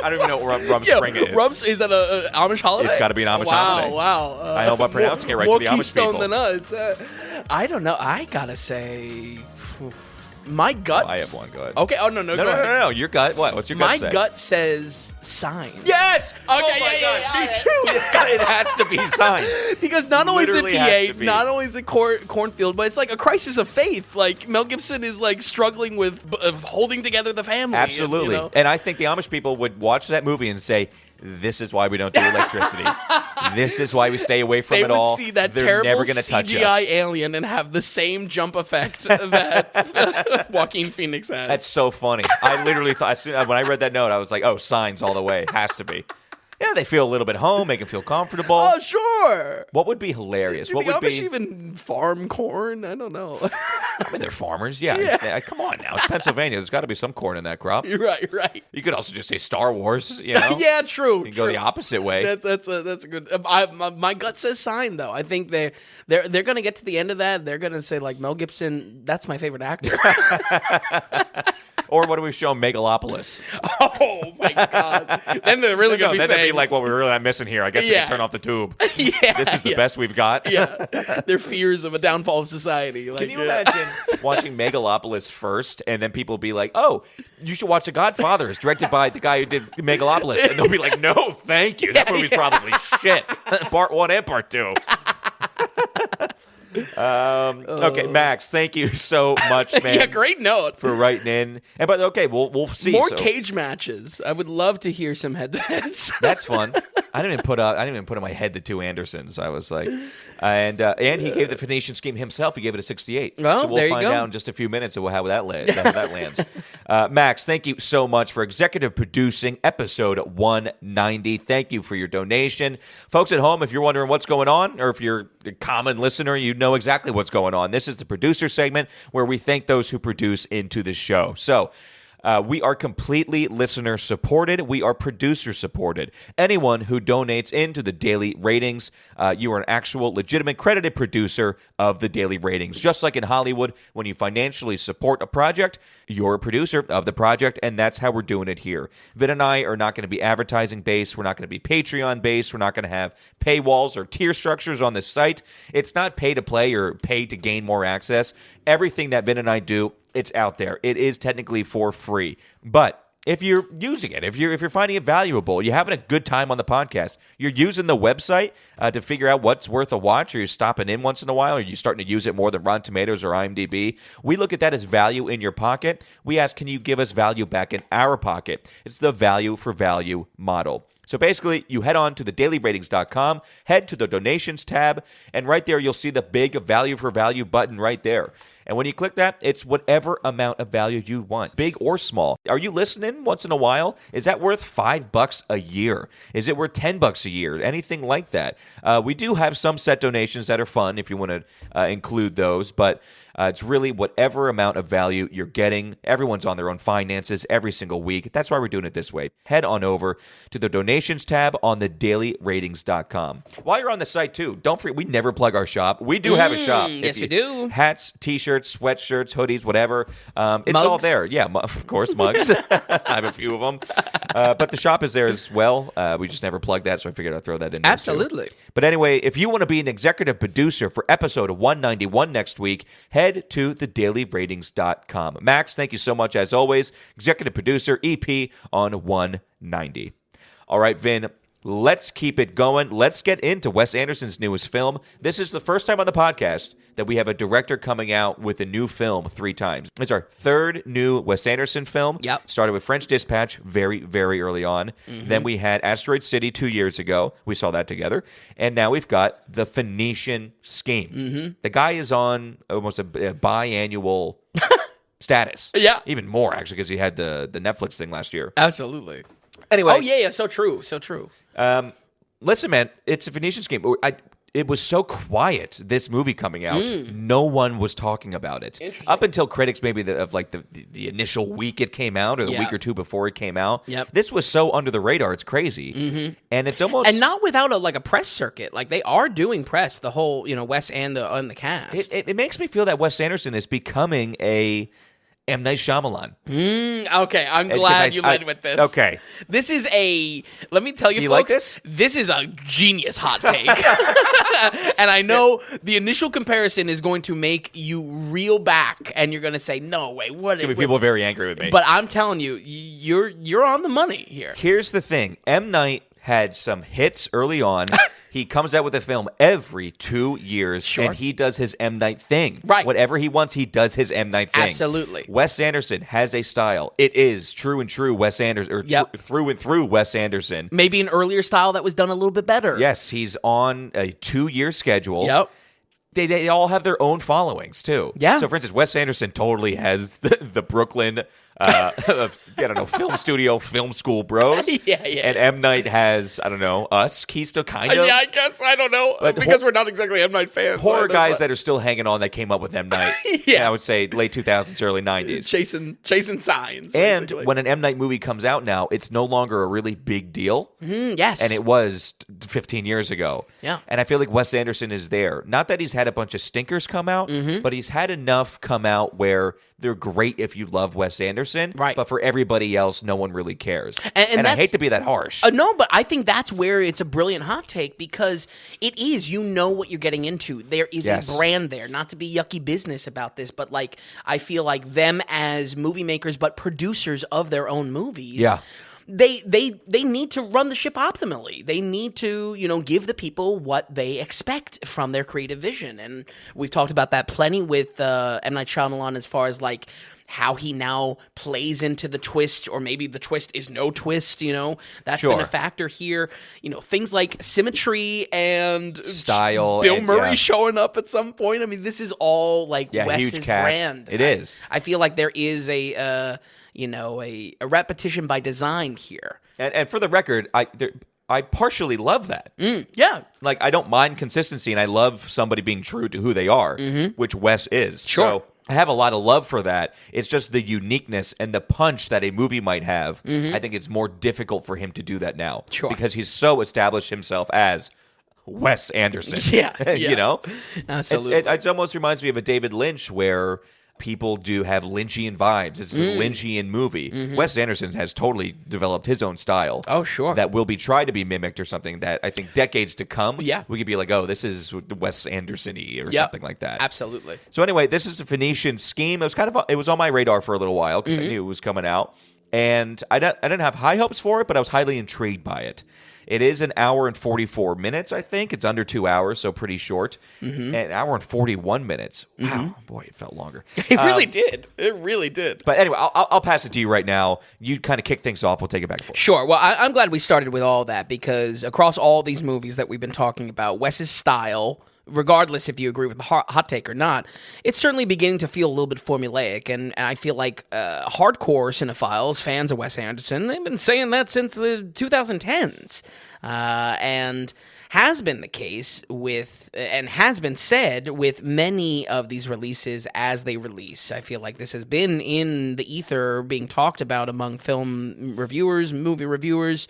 I don't even know what Rumspringa is. Is that an Amish holiday? It's got to be an Amish holiday. Wow. I hope I'm pronouncing it right to the Amish Keystone people. than us. I don't know. I gotta say, my gut. I have one good. Okay. Oh no. Go ahead. No. Your gut. What? What's your gut say? My gut says Signs. Yes. Okay. Oh my God. Me too. It has to be Signs. Because not only is it Literally has to PA, be. not only is it cornfield, but it's like a crisis of faith. Like Mel Gibson is like struggling with holding together the family. Absolutely. And I think the Amish people would watch that movie and say, this is why we don't do electricity. This is why we stay away from it all. They would see that They're terrible never gonna touch CGI us. alien and have the same jump effect that Joaquin Phoenix has. That's so funny. I literally thought, when I read that note, I was like, oh, Signs all the way. Has to be. Yeah, they feel a little bit home. They can feel comfortable. Oh, sure. What would be hilarious? Do What the would Amish be? even farm corn? I don't know. I mean, they're farmers. Yeah. Come on now. It's Pennsylvania. There's got to be some corn in that crop. You're right. You could also just say Star Wars. You know? Yeah, true. You can go the opposite way. That's a good. My gut says Sign though. I think they're gonna get to the end of that. They're gonna say like Mel Gibson. That's my favorite actor. Or what do we show Megalopolis? Oh my God! Then they're really gonna be that'd saying be like what we're really missing here. I guess we can turn off the tube. Yeah, This is the best we've got. Yeah, their fears of a downfall of society. Like, Can you imagine watching Megalopolis first, and then people be like, "Oh, you should watch The Godfather. It's directed by the guy who did Megalopolis," and they'll be like, "No, thank you. That movie's probably shit. Part 1 and Part 2." Okay, Max, thank you so much, man. Yeah, great note for writing in. And but okay, we'll see. More cage matches. I would love to hear some head-to-heads. That's fun. I didn't even put in my head the two Andersons. I was like, and he gave the Phoenician Scheme himself. He gave it a 68. Well, so we'll there you find go. out in just a few minutes how that lands. Max, thank you so much for executive producing episode 190. Thank you for your donation, folks at home. If you're wondering what's going on, or if you're a common listener, you know exactly what's going on. This is the producer segment where we thank those who produce into the show. So. We are completely listener supported. We are producer supported. Anyone who donates into the daily ratings, you are an actual legitimate credited producer of the daily ratings. Just like in Hollywood, when you financially support a project, you're a producer of the project, and that's how we're doing it here. Vin and I are not going to be advertising based. We're not going to be Patreon based. We're not going to have paywalls or tier structures on this site. It's not pay to play or pay to gain more access. Everything that Vin and I do, it's out there. It is technically for free. But if you're using it, if you're finding it valuable, you're having a good time on the podcast, you're using the website to figure out what's worth a watch, or you're stopping in once in a while, or you're starting to use it more than Rotten Tomatoes or IMDb, we look at that as value in your pocket. We ask, can you give us value back in our pocket? It's the value for value model. So basically, you head on to thedailyratings.com, head to the donations tab, and right there you'll see the big value for value button right there. And when you click that, it's whatever amount of value you want, big or small. Are you listening once in a while? Is that worth $5 a year? Is it worth $10 a year? Anything like that? We do have some set donations that are fun if you want to include those, but it's really whatever amount of value you're getting. Everyone's on their own finances every single week. That's why we're doing it this way. Head on over to the donations tab on thedailyratings.com. While you're on the site, too, don't forget, we never plug our shop. We do have a shop. Yes, we do. Hats, T-shirts, sweatshirts, hoodies, whatever. It's Mugs. all there. Yeah, of course, mugs. I have a few of them. But the shop is there as well. We just never plugged that, so I figured I'd throw that in there, Absolutely. too. But anyway, if you want to be an executive producer for episode 191 next week, head to thedailyratings.com. Max, thank you so much, as always. Executive producer, EP on 190. All right, Vin, let's keep it going. Let's get into Wes Anderson's newest film. This is the first time on the podcast that we have a director coming out with a new film 3 times. It's our 3rd new Wes Anderson film. Yep. Started with French Dispatch very, very early on. Then we had Asteroid City 2 years ago. We saw that together. And now we've got The Phoenician Scheme. The guy is on almost a biannual status. Yeah. Even more, actually, because he had the Netflix thing last year. Absolutely. Anyway. Oh, yeah, so true. Listen, man, it's a Phoenician Scheme. It was so quiet, this movie coming out. No one was talking about it. Up until critics maybe of the initial week it came out or the week or two before it came out. Yep. This was so under the radar. It's crazy. And it's almost... And not without a press circuit. Like, they are doing press, the whole, Wes and the cast. It makes me feel that Wes Anderson is becoming a M. Night Shyamalan. Okay, I'm glad you led with this. Okay. This is let me tell you, You folks, like this? This is a genius hot take. And I know the initial comparison is going to make you reel back, and you're going to say, no, wait, what? People are very angry with me. But I'm telling you, you're on the money here. Here's the thing. M. Night had some hits early on. He comes out with a film every 2 years, and he does his M. Night thing. Right. Whatever he wants, he does his M. Night thing. Absolutely. Wes Anderson has a style. It is true and true Wes Anderson, or through and through Wes Anderson. Maybe an earlier style that was done a little bit better. Yes, he's on a 2-year schedule. Yep. They all have their own followings, too. Yeah. So, for instance, Wes Anderson totally has the Brooklyn... I don't know, film studio, film school bros. Yeah. And M. Night has, I don't know, us. He's still kind of. Yeah, I guess. I don't know. But because we're not exactly M. Night fans. Horror guys that are still hanging on that came up with M. Night. Yeah. I would say late 2000s, early 90s. Chasing signs. And basically. when an M. Night movie comes out now, it's no longer a really big deal. Yes. And it was 15 years ago. Yeah. And I feel like Wes Anderson is there. Not that he's had a bunch of stinkers come out, but he's had enough come out where they're great if you love Wes Anderson. Right. But for everybody else, no one really cares. And I hate to be that harsh. No, but I think that's where it's a brilliant hot take, because it is, what you're getting into. There is a brand there. Not to be yucky business about this, but I feel like them as movie makers, but producers of their own movies. Yeah. They need to run the ship optimally. They need to, give the people what they expect from their creative vision. And we've talked about that plenty with M. Night Shyamalan as far as how he now plays into the twist, or maybe the twist is no twist, That's been a factor here. Things like symmetry and style. Bill Murray showing up at some point. I mean, this is all Wes's huge cast. brand. It is. I feel like there is a repetition by design here. And for the record, I partially love that. Yeah. I don't mind consistency, and I love somebody being true to who they are, which Wes is. Sure. So I have a lot of love for that. It's just the uniqueness and the punch that a movie might have. I think it's more difficult for him to do that now. Sure. Because he's so established himself as Wes Anderson. Yeah. Absolutely. It almost reminds me of a David Lynch where people do have Lynchian vibes. It's a Lynchian movie. Wes Anderson has totally developed his own style. Oh, sure. That will be tried to be mimicked or something that I think decades to come, we could be like, oh, this is Wes Anderson-y or something like that. Absolutely. So anyway, this is a Phoenician Scheme. It was on my radar for a little while because I knew it was coming out. And I didn't have high hopes for it, but I was highly intrigued by it. It is an hour and 44 minutes, I think. It's under 2 hours, so pretty short. An hour and 41 minutes. Wow. Boy, it felt longer. It really did. It really did. But anyway, I'll pass it to you right now. You kind of kick things off. We'll take it back and forth. Sure. Well, I'm glad we started with all that, because across all these movies that we've been talking about, Wes's style, regardless if you agree with the hot take or not, it's certainly beginning to feel a little bit formulaic. And I feel like hardcore cinephiles, fans of Wes Anderson, they've been saying that since the 2010s. And has been the case with, and has been said with many of these releases as they release. I feel like this has been in the ether being talked about among film reviewers, movie reviewers.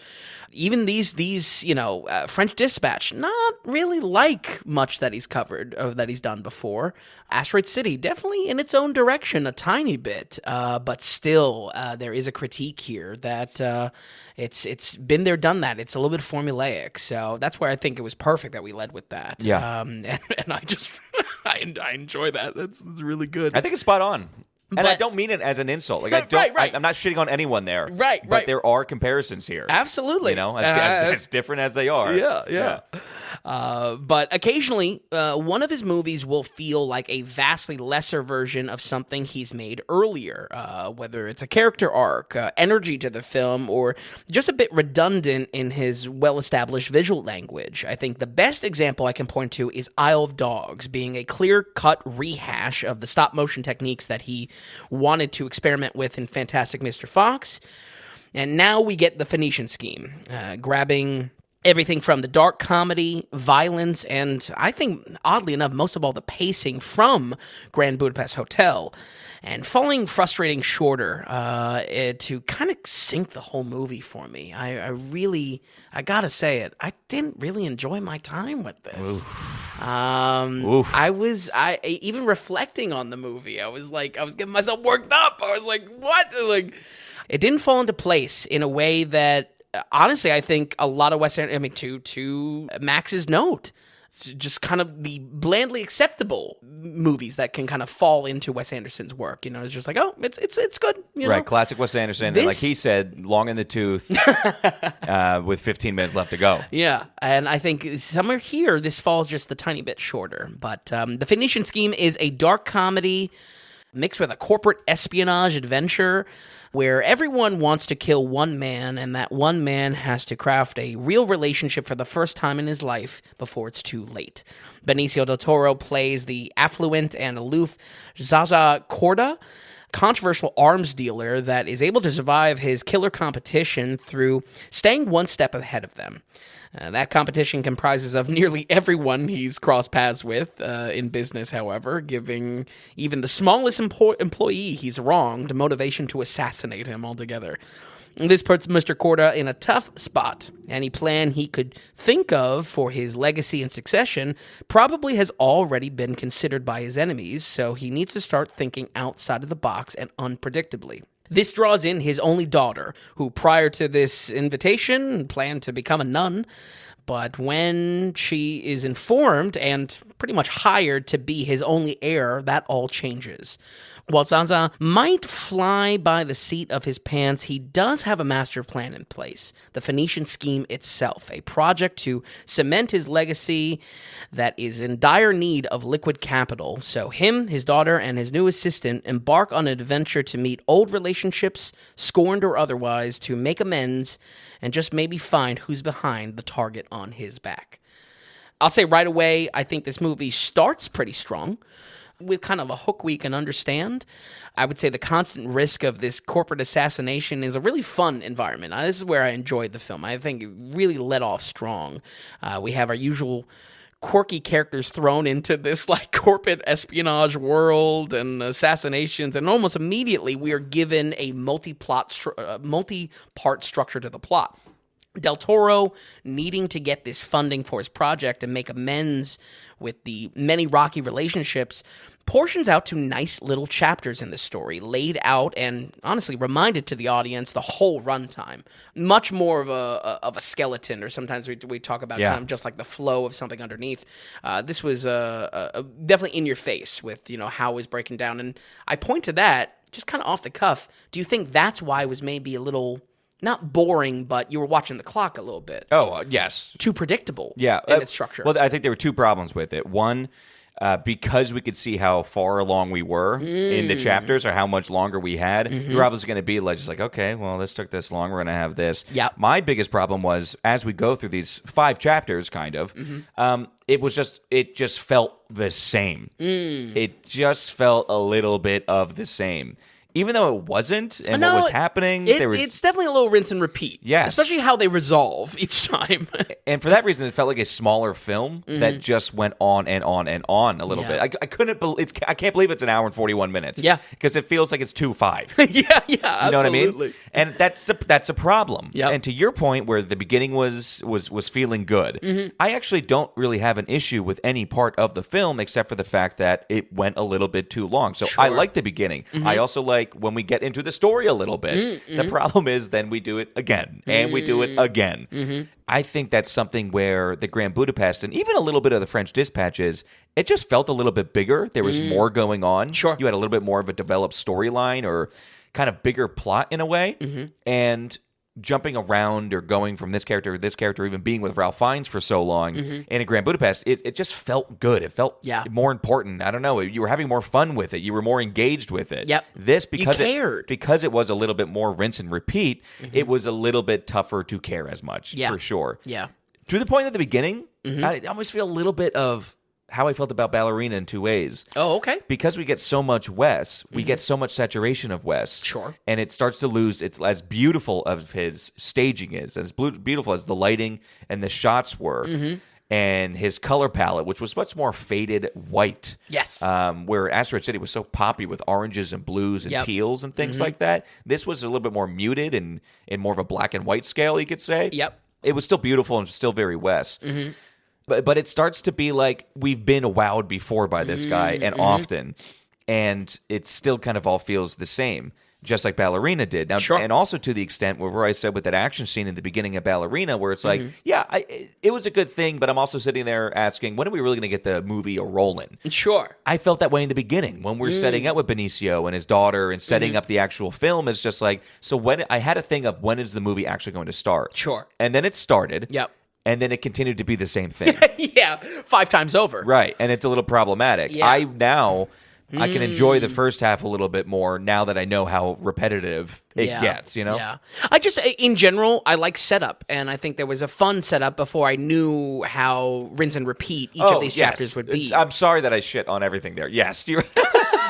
Even these French Dispatch, not really like much that he's covered or that he's done before. Asteroid City, definitely in its own direction a tiny bit, but still there is a critique here that it's been there, done that. It's a little bit formulaic, so that's where I think it was perfect that we led with that. Yeah, and I just I enjoy that. That's really good. I think it's spot on. And I don't mean it as an insult. Like I'm not shitting on anyone there. Right. But there are comparisons here. Absolutely. As different as they are. Yeah. But occasionally, one of his movies will feel like a vastly lesser version of something he's made earlier, whether it's a character arc, energy to the film, or just a bit redundant in his well-established visual language. I think the best example I can point to is Isle of Dogs, being a clear-cut rehash of the stop-motion techniques that he wanted to experiment with in Fantastic Mr. Fox. And now we get the Phoenician Scheme, grabbing everything from the dark comedy, violence, and I think, oddly enough, most of all, the pacing from Grand Budapest Hotel, and falling frustrating shorter to kind of sink the whole movie for me. I gotta say it, I didn't really enjoy my time with this. I even reflecting on the movie, I was getting myself worked up. I was like, what? Like, it didn't fall into place in a way that, honestly, I think a lot of Wes Anderson, I mean, to Max's note, it's just kind of the blandly acceptable movies that can kind of fall into Wes Anderson's work. It's just like, oh, it's good. Right, classic Wes Anderson. And like he said, long in the tooth with 15 minutes left to go. Yeah, and I think somewhere here, this falls just a tiny bit shorter. But The Phoenician Scheme is a dark comedy mixed with a corporate espionage adventure where everyone wants to kill one man, and that one man has to craft a real relationship for the first time in his life before it's too late. Benicio del Toro plays the affluent and aloof Zaza Corda, controversial arms dealer that is able to survive his killer competition through staying one step ahead of them. That competition comprises of nearly everyone he's crossed paths with in business, however, giving even the smallest employee he's wronged motivation to assassinate him altogether. This puts Mr. Corda in a tough spot. Any plan he could think of for his legacy and succession probably has already been considered by his enemies, so he needs to start thinking outside of the box and unpredictably. This draws in his only daughter, who prior to this invitation planned to become a nun, but when she is informed and pretty much hired to be his only heir, that all changes. While Zaza might fly by the seat of his pants, he does have a master plan in place. The Phoenician Scheme itself, a project to cement his legacy that is in dire need of liquid capital. So him, his daughter, and his new assistant embark on an adventure to meet old relationships, scorned or otherwise, to make amends and just maybe find who's behind the target on his back. I'll say right away, I think this movie starts pretty strong, with kind of a hook we can understand. I would say the constant risk of this corporate assassination is a really fun environment. This is where I enjoyed the film. I think it really let off strong. We have our usual quirky characters thrown into this like corporate espionage world and assassinations, and almost immediately we are given a multi-part structure to the plot. Del Toro needing to get this funding for his project and make amends with the many rocky relationships portions out to nice little chapters in the story, laid out and honestly reminded to the audience the whole runtime. Much more of a skeleton, or sometimes we talk about kind of just like the flow of something underneath. This was definitely in your face with how it was breaking down, and I point to that just kind of off the cuff. Do you think that's why it was maybe a little, not boring, but you were watching the clock a little bit? Oh, yes. Too predictable in its structure. Well, I think there were two problems with it. One, because we could see how far along we were in the chapters, or how much longer we had, you're obviously going to be like, just like, okay, well, this took this long, we're going to have this. Yep. My biggest problem was, as we go through these 5 chapters, kind of, it just felt the same. It just felt a little bit of the same. Even though it wasn't, and what was happening, it's definitely a little rinse and repeat. Yes. Especially how they resolve each time. And for that reason, it felt like a smaller film that just went on and on and on a little bit. I couldn't believe I can't believe it's an hour and 41 minutes. Yeah. Because it feels like it's 2:05. Yeah, absolutely. You know what I mean? And that's a problem. Yep. And to your point, where the beginning was feeling good, I actually don't really have an issue with any part of the film except for the fact that it went a little bit too long. So I like the beginning. I also like like when we get into the story a little bit. The problem is then we do it again, and we do it again. I think that's something where the Grand Budapest and even a little bit of the French Dispatch it just felt a little bit bigger. There was more going on. Sure. You had a little bit more of a developed storyline or kind of bigger plot in a way. And jumping around or going from this character to this character, even being with Ralph Fiennes for so long in a Grand Budapest, it just felt good. It felt more important. I don't know. You were having more fun with it. You were more engaged with it. Yep. This, because you cared. Because it was a little bit more rinse and repeat, it was a little bit tougher to care as much, for sure. Yeah. To the point at the beginning, I almost feel a little bit of how I felt about Ballerina in two ways. Oh, okay. Because we get so much Wes, we get so much saturation of Wes. Sure. And it starts to lose, it's as beautiful of his staging is, as beautiful as the lighting and the shots were, and his color palette, which was much more faded white. Yes. Where Asteroid City was so poppy with oranges and blues and teals and things like that. This was a little bit more muted and in more of a black and white scale, you could say. Yep. It was still beautiful and still very Wes. But it starts to be like we've been wowed before by this guy and often, and it still kind of all feels the same, just like Ballerina did. Now, and also to the extent where I said with that action scene in the beginning of Ballerina, where it's like, it was a good thing, but I'm also sitting there asking, when are we really going to get the movie a-rolling? Sure. I felt that way in the beginning when we're setting up with Benicio and his daughter and setting up the actual film. It's just like, so when I had a thing of when is the movie actually going to start? Sure. And then it started. Yep. And then it continued to be the same thing. 5 times over. Right. And it's a little problematic. Yeah. I can enjoy the first half a little bit more now that I know how repetitive it gets, you know? Yeah. I just, in general, I like setup. And I think there was a fun setup before I knew how rinse and repeat each of these chapters would be. I'm sorry that I shit on everything there. Yes, you're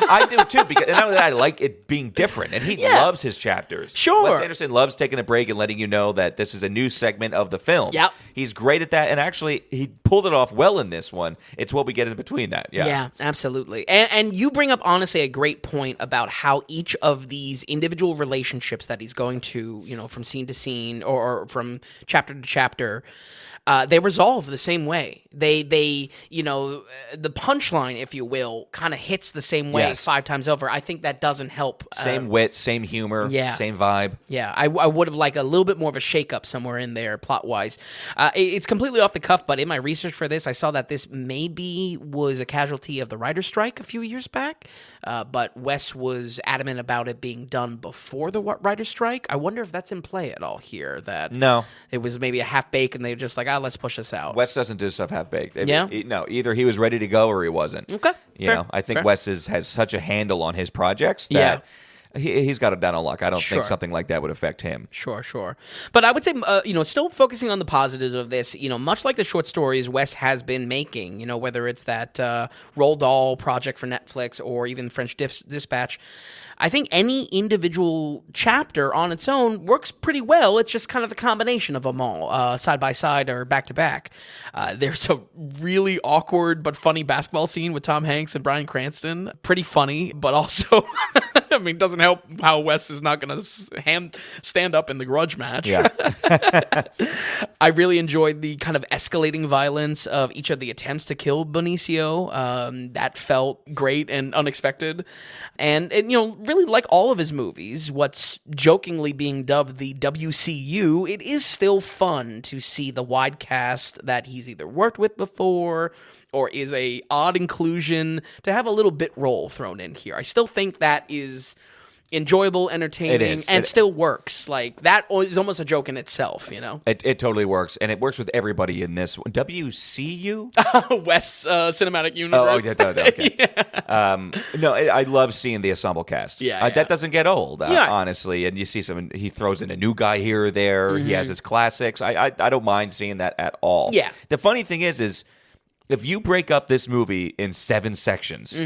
I do too, because and not only that, I like it being different, and he loves his chapters. Sure, Wes Anderson loves taking a break and letting you know that this is a new segment of the film. Yep, he's great at that, and actually, he pulled it off well in this one. It's what we get in between that. Yeah, absolutely. And you bring up honestly a great point about how each of these individual relationships that he's going to, from scene to scene or from chapter to chapter. They resolve the same way. They the punchline, if you will, kind of hits the same way 5 times over. I think that doesn't help. Same wit, same humor, same vibe. Yeah, I would have liked a little bit more of a shakeup somewhere in there, plot-wise. It's completely off the cuff, but in my research for this, I saw that this maybe was a casualty of the writer's strike a few years back, but Wes was adamant about it being done before the writer's strike. I wonder if that's in play at all here, that no, it was maybe a half-bake and they were just like, let's push this out. Wes doesn't do stuff half-baked. Yeah? No, either he was ready to go or he wasn't. Okay. I think Wes has such a handle on his projects that he's got it down on luck. I don't think something like that would affect him. Sure. But I would say, still focusing on the positives of this, much like the short stories Wes has been making, whether it's that Roald Dahl project for Netflix or even French Dispatch, I think any individual chapter on its own works pretty well. It's just kind of the combination of them all, side by side or back to back. There's a really awkward but funny basketball scene with Tom Hanks and Bryan Cranston. Pretty funny, but also, doesn't help how Wes is not going to stand up in the grudge match. Yeah. I really enjoyed the kind of escalating violence of each of the attempts to kill Benicio. That felt great and unexpected. And really like all of his movies, what's jokingly being dubbed the WCU, it is still fun to see the wide cast that he's either worked with before or is a odd inclusion to have a little bit role thrown in here. I still think that is enjoyable, entertaining, and still works. Like, that is almost a joke in itself, It totally works, and it works with everybody in this one. WCU? West Cinematic Universe. Okay. I love seeing the ensemble cast. That doesn't get old, honestly, and you see he throws in a new guy here or there. He has his classics. I don't mind seeing that at all. Yeah. The funny thing is if you break up this movie in 7 sections,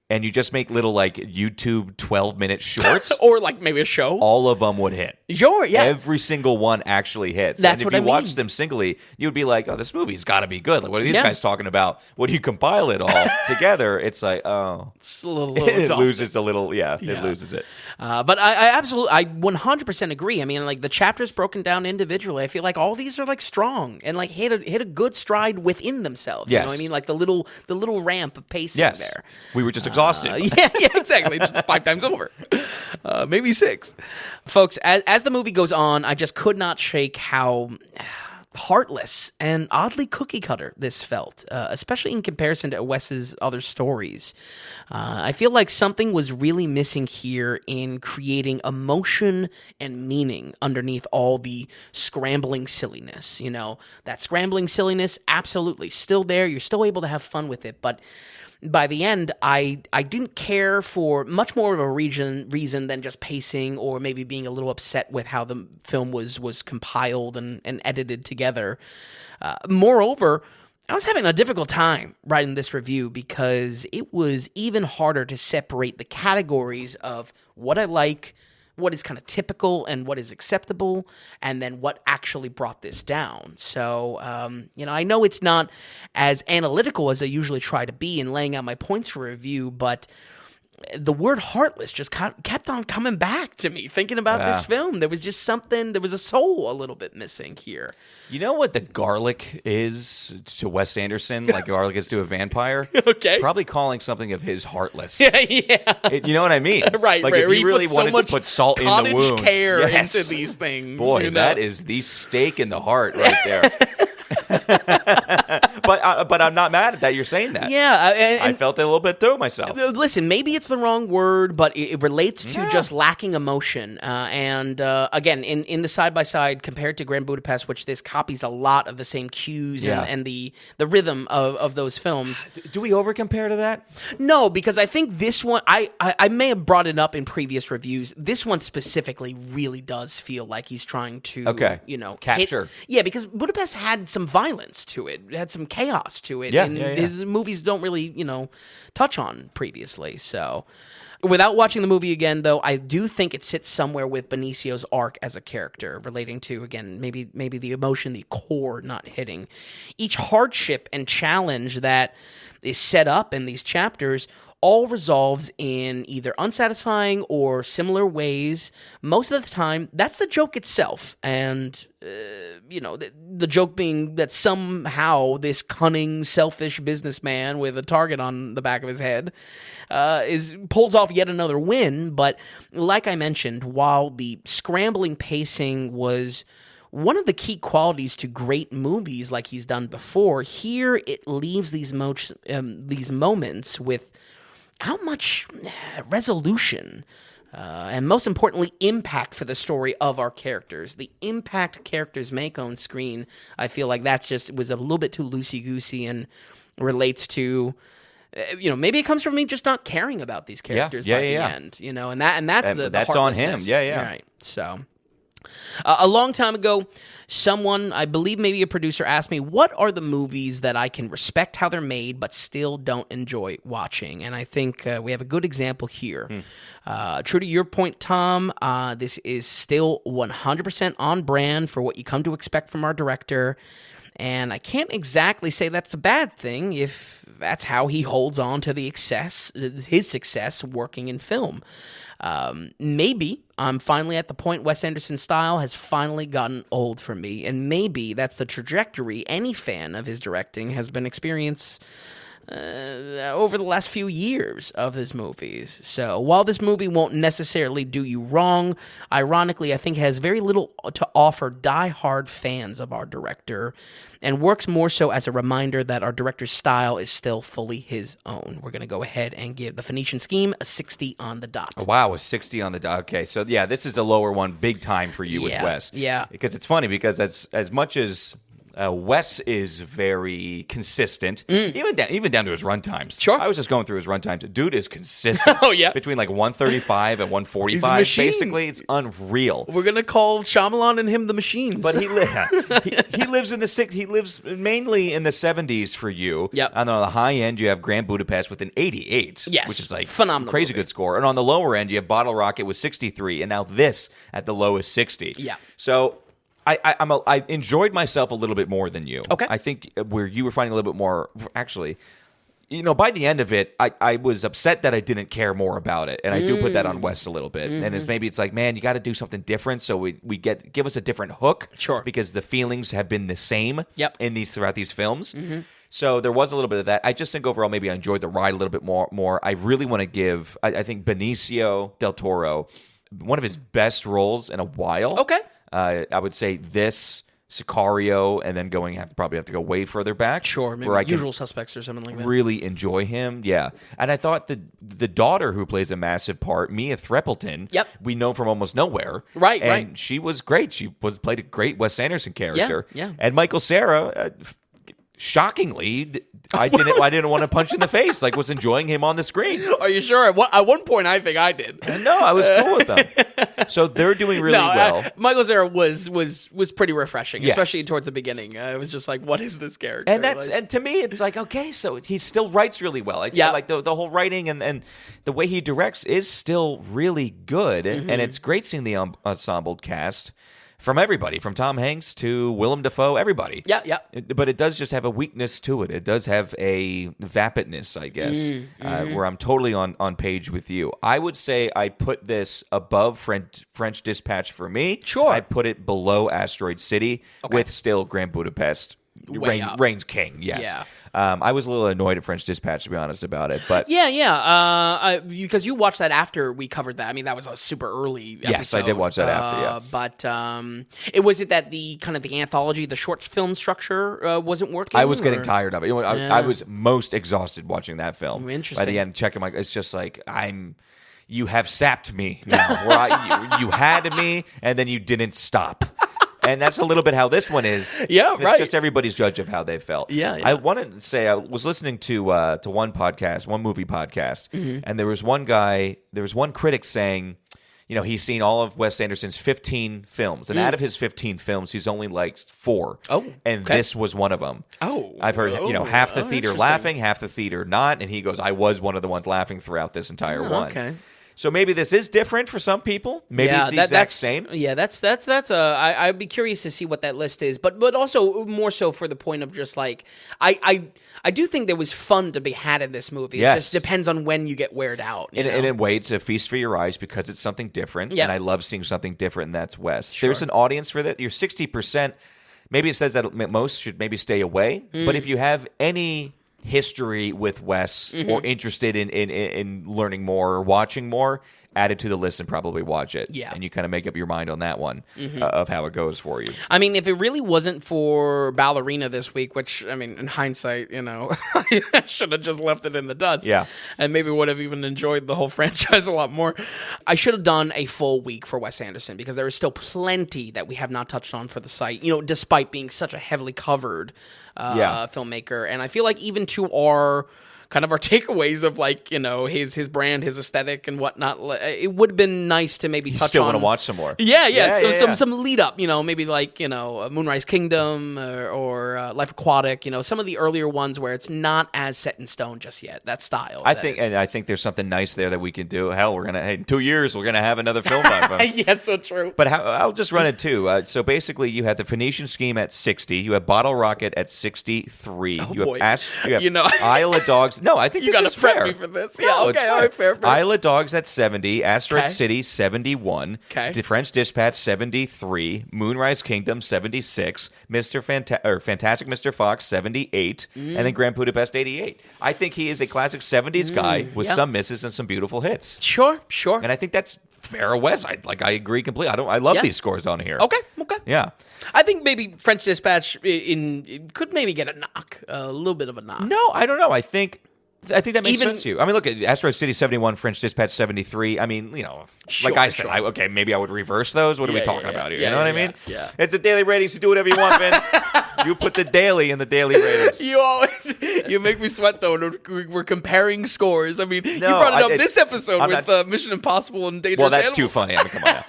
and you just make little YouTube 12-minute shorts, or maybe a show, all of them would hit. Sure, yeah. Every single one actually hits. That's and what if I you mean. watch them singly, you would be like, "Oh, this movie's got to be good." Like, what are these guys talking about? When you compile it all together, it's like, oh, it's a little it exhausting. loses a little. Yeah, it loses it. But I 100% agree. I mean, like the chapters broken down individually, I feel like all these are like strong and like hit a good stride within themselves. Yes. You know what I mean? Like the little ramp of pacing there. We were just exhausted. Yeah, exactly. Just 5 times over. Maybe 6. Folks, as the movie goes on, I just could not shake how heartless and oddly cookie cutter this felt, especially in comparison to Wes's other stories. I feel like something was really missing here in creating emotion and meaning underneath all the scrambling silliness. You know, that scrambling silliness, absolutely still there. You're still able to have fun with it, but by the end, I didn't care for much more of a reason than just pacing or maybe being a little upset with how the film was compiled and edited together. Moreover, I was having a difficult time writing this review because it was even harder to separate the categories of what I like, what is kind of typical and what is acceptable, and then what actually brought this down. So, I know it's not as analytical as I usually try to be in laying out my points for review, but the word heartless just kept on coming back to me thinking about this film. There was just something, there was a soul a little bit missing here. You know what the garlic is to Wes Anderson, like garlic is to a vampire? Okay. Probably calling something of his heartless. Yeah. You know what I mean? Right, like right. if he really wanted to put salt in the wound. Cottage care Yes. into these things. Boy, that is the stake in the heart right there. But I'm not mad at that you're saying that. Yeah. And I felt it a little bit too myself. Listen, maybe it's the wrong word, but it relates to just lacking emotion. Again, in the side-by-side compared to Grand Budapest, which this copies a lot of the same cues and the rhythm of those films. Do we over-compare to that? No, because I think this one, I may have brought it up in previous reviews. This one specifically really does feel like he's trying to, capture. Because Budapest had some violence to it. It had some chaos to it. His movies don't really, touch on previously. So without watching the movie again, though, I do think it sits somewhere with Benicio's arc as a character, relating to, again, maybe the emotion, the core not hitting. Each hardship and challenge that is set up in these chapters all resolves in either unsatisfying or similar ways. Most of the time, that's the joke itself. And, the joke being that somehow this cunning, selfish businessman with a target on the back of his head pulls off yet another win. But like I mentioned, while the scrambling pacing was one of the key qualities to great movies like he's done before, here it leaves these moments with how much resolution and most importantly, impact for the story of our characters. The impact characters make on screen, I feel like was a little bit too loosey-goosey and relates to, maybe it comes from me just not caring about these characters by the end, and that's the that's on him. heartlessness. Yeah. Right. So a long time ago, someone, I believe maybe a producer, asked me, what are the movies that I can respect how they're made but still don't enjoy watching? And I think we have a good example here. True to your point, Tom, this is still 100% on brand for what you come to expect from our director. And I can't exactly say that's a bad thing if that's how he holds on to his success working in film. Maybe I'm finally at the point Wes Anderson's style has finally gotten old for me, and maybe that's the trajectory any fan of his directing has been experiencing over the last few years of his movies. So while this movie won't necessarily do you wrong, ironically, I think it has very little to offer die-hard fans of our director and works more so as a reminder that our director's style is still fully his own. We're going to go ahead and give The Phoenician Scheme a 60 on the dot. Oh, wow, a 60 on the dot. Okay, so yeah, this is a lower one big time for you with Wes. Yeah. Because it's funny because as much as Wes is very consistent, even down to his runtimes. Sure. I was just going through his runtimes. Dude is consistent. Oh, yeah. Between like 135 and 145. He's a machine. Basically, it's unreal. We're going to call Shyamalan and him the machines. But he lives mainly in the 70s for you. Yep. And on the high end, you have Grand Budapest with an 88. Yes. Which is like phenomenal crazy movie. good score. And on the lower end, you have Bottle Rocket with 63. And now this at the low is 60. Yeah. So I enjoyed myself a little bit more than you. Okay. I think where you were finding a little bit more, actually, by the end of it, I was upset that I didn't care more about it, and I do put that on Wes a little bit. And it's like, man, you got to do something different, so give us a different hook, Sure, because the feelings have been the same, Yep. throughout these films. So there was a little bit of that. I just think overall maybe I enjoyed the ride a little bit more. I really want to give, I think Benicio del Toro, one of his best roles in a while. Okay. I would say this, Sicario, and then probably have to go way further back. Sure, maybe where I Usual Suspects or something like that. really enjoy him, yeah. And I thought the daughter who plays a massive part, Mia Threppleton, Yep. we know from Almost Nowhere. Right, and right. she was great. She played a great Wes Anderson character. Yeah. And Michael Cera, shockingly, I didn't want to punch in the face. Like, was enjoying him on the screen. Are you sure? At one point, I think I did. No, I was cool with them. So they're doing really well. Michael Cera was pretty refreshing, Yes. especially towards the beginning. It was just like, what is this character? And to me, it's like, okay, so he still writes really well. Like the whole writing and the way he directs is still really good, and it's great seeing the ensemble cast. From everybody, from Tom Hanks to Willem Dafoe, everybody. Yeah. But it does just have a weakness to it. It does have a vapidness, I guess, where I'm totally on page with you. I would say I put this above French Dispatch for me. Sure. I put it below Asteroid City with still Grand Budapest. Reigns king, yes. Yeah. I was a little annoyed at French Dispatch, to be honest, about it. But Because you watched that after we covered that. I mean, that was a super early episode. Yes, I did watch that after, yeah. But was it that the kind of the anthology, the short film structure wasn't working? I was getting tired of it. I was most exhausted watching that film. Interesting. By the end, checking it's just like, you have sapped me now. Where you had me, and then you didn't stop. And that's a little bit how this one is. Yeah, it's right. just everybody's judge of how they felt. Yeah. I wanted to say I was listening to one movie podcast, and there was one critic saying, he's seen all of Wes Anderson's 15 films, and out of his 15 films, he's only liked 4. Oh, and this was one of them. Oh, I've heard half the theater interesting. laughing, half the theater not, and he goes, I was one of the ones laughing throughout this entire one. Okay. So maybe this is different for some people. Maybe it's the exact same. Yeah, that's I'd be curious to see what that list is, but also more so for the point of just like I do think there was fun to be had in this movie. Yes. It just depends on when you get weared out. And in a way, it's a feast for your eyes because it's something different. Yeah. And I love seeing something different, and that's Wes. Sure. There's an audience for that. You're 60%. Maybe it says that most should maybe stay away. But if you have any history with Wes or interested in learning more or watching more, add it to the list and probably watch it. Yeah. And you kind of make up your mind on that one of how it goes for you. I mean, if it really wasn't for Ballerina this week, which, I mean, in hindsight, I should have just left it in the dust. Yeah. And maybe would have even enjoyed the whole franchise a lot more. I should have done a full week for Wes Anderson because there is still plenty that we have not touched on for the site, despite being such a heavily covered filmmaker. And I feel like even to our kind of our takeaways of like, his brand, his aesthetic and whatnot, it would have been nice to maybe touch on. Still want to watch some more. Yeah. So some lead up, maybe like, Moonrise Kingdom or Life Aquatic, some of the earlier ones where it's not as set in stone just yet, that style. I think there's something nice there that we can do. Hell, in 2 years, we're going to have another film by him. Yeah, so true. But I'll just run it too. So basically, you had the Phoenician Scheme at 60. You have Bottle Rocket at 63. Oh, you boy. have Isle of Dogs. No, I think you this is prep fair. me for this. No, Yeah, it's okay, all right, fair. Isle of Dogs at 70. Asteroid Okay. City 71. Okay. The French Dispatch 73. Moonrise Kingdom 76. Fantastic Mr. Fox 78. And then Grand Budapest 88. I think he is a classic 70s guy with some misses and some beautiful hits. Sure. And I think that's fair, Wes. I agree completely. I love these scores on here. Okay. Yeah. I think maybe French Dispatch could maybe get a little bit of a knock. No, I don't know. I think that makes Even- sense to you. I mean, look at Asteroid City 71, French Dispatch 73. I mean, Sure, like I said, sure. maybe I would reverse those. What are we talking about here? Yeah, You know what I yeah, mean? yeah. It's a daily rating, so do whatever you want, man. You put the daily in the daily ratings. You make me sweat though. When we're comparing scores. I mean, you No, brought it up it's- this episode I'm with not- Mission Impossible and Dangerous Well, that's Animals. too funny. I mean, come on now.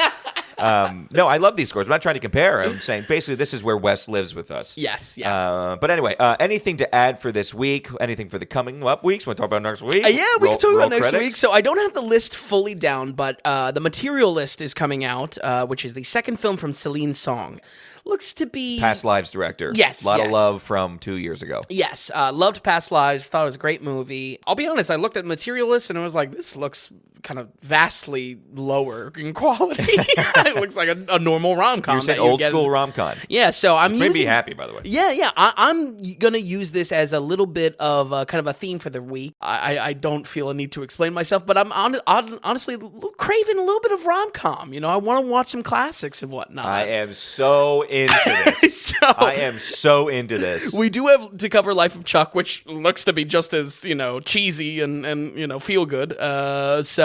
No, I love these scores. I'm not trying to compare. I'm saying basically this is where Wes lives with us. Yes, yeah. But anyway, anything to add for this week? Anything for the coming up weeks? Want to talk about next week? Yeah, we can talk about next credits? week. So I don't have the list fully down, but the material list is coming out, which is the second film from Celine Song. Looks to be... Past Lives director. Yes, A lot yes. of love from 2 years ago. Yes, loved Past Lives, thought it was a great movie. I'll be honest, I looked at material list and I was like, this looks kind of vastly lower in quality. It looks like a normal rom-com. You're saying old school rom-com. Yeah, so I'm using... be happy, by the way. Yeah. I'm going to use this as a little bit of kind of a theme for the week. I don't feel a need to explain myself, but I'm honestly craving a little bit of rom-com. You know, I want to watch some classics and whatnot. I am so into this. I am so into this. We do have to cover Life of Chuck, which looks to be just as, cheesy and feel good.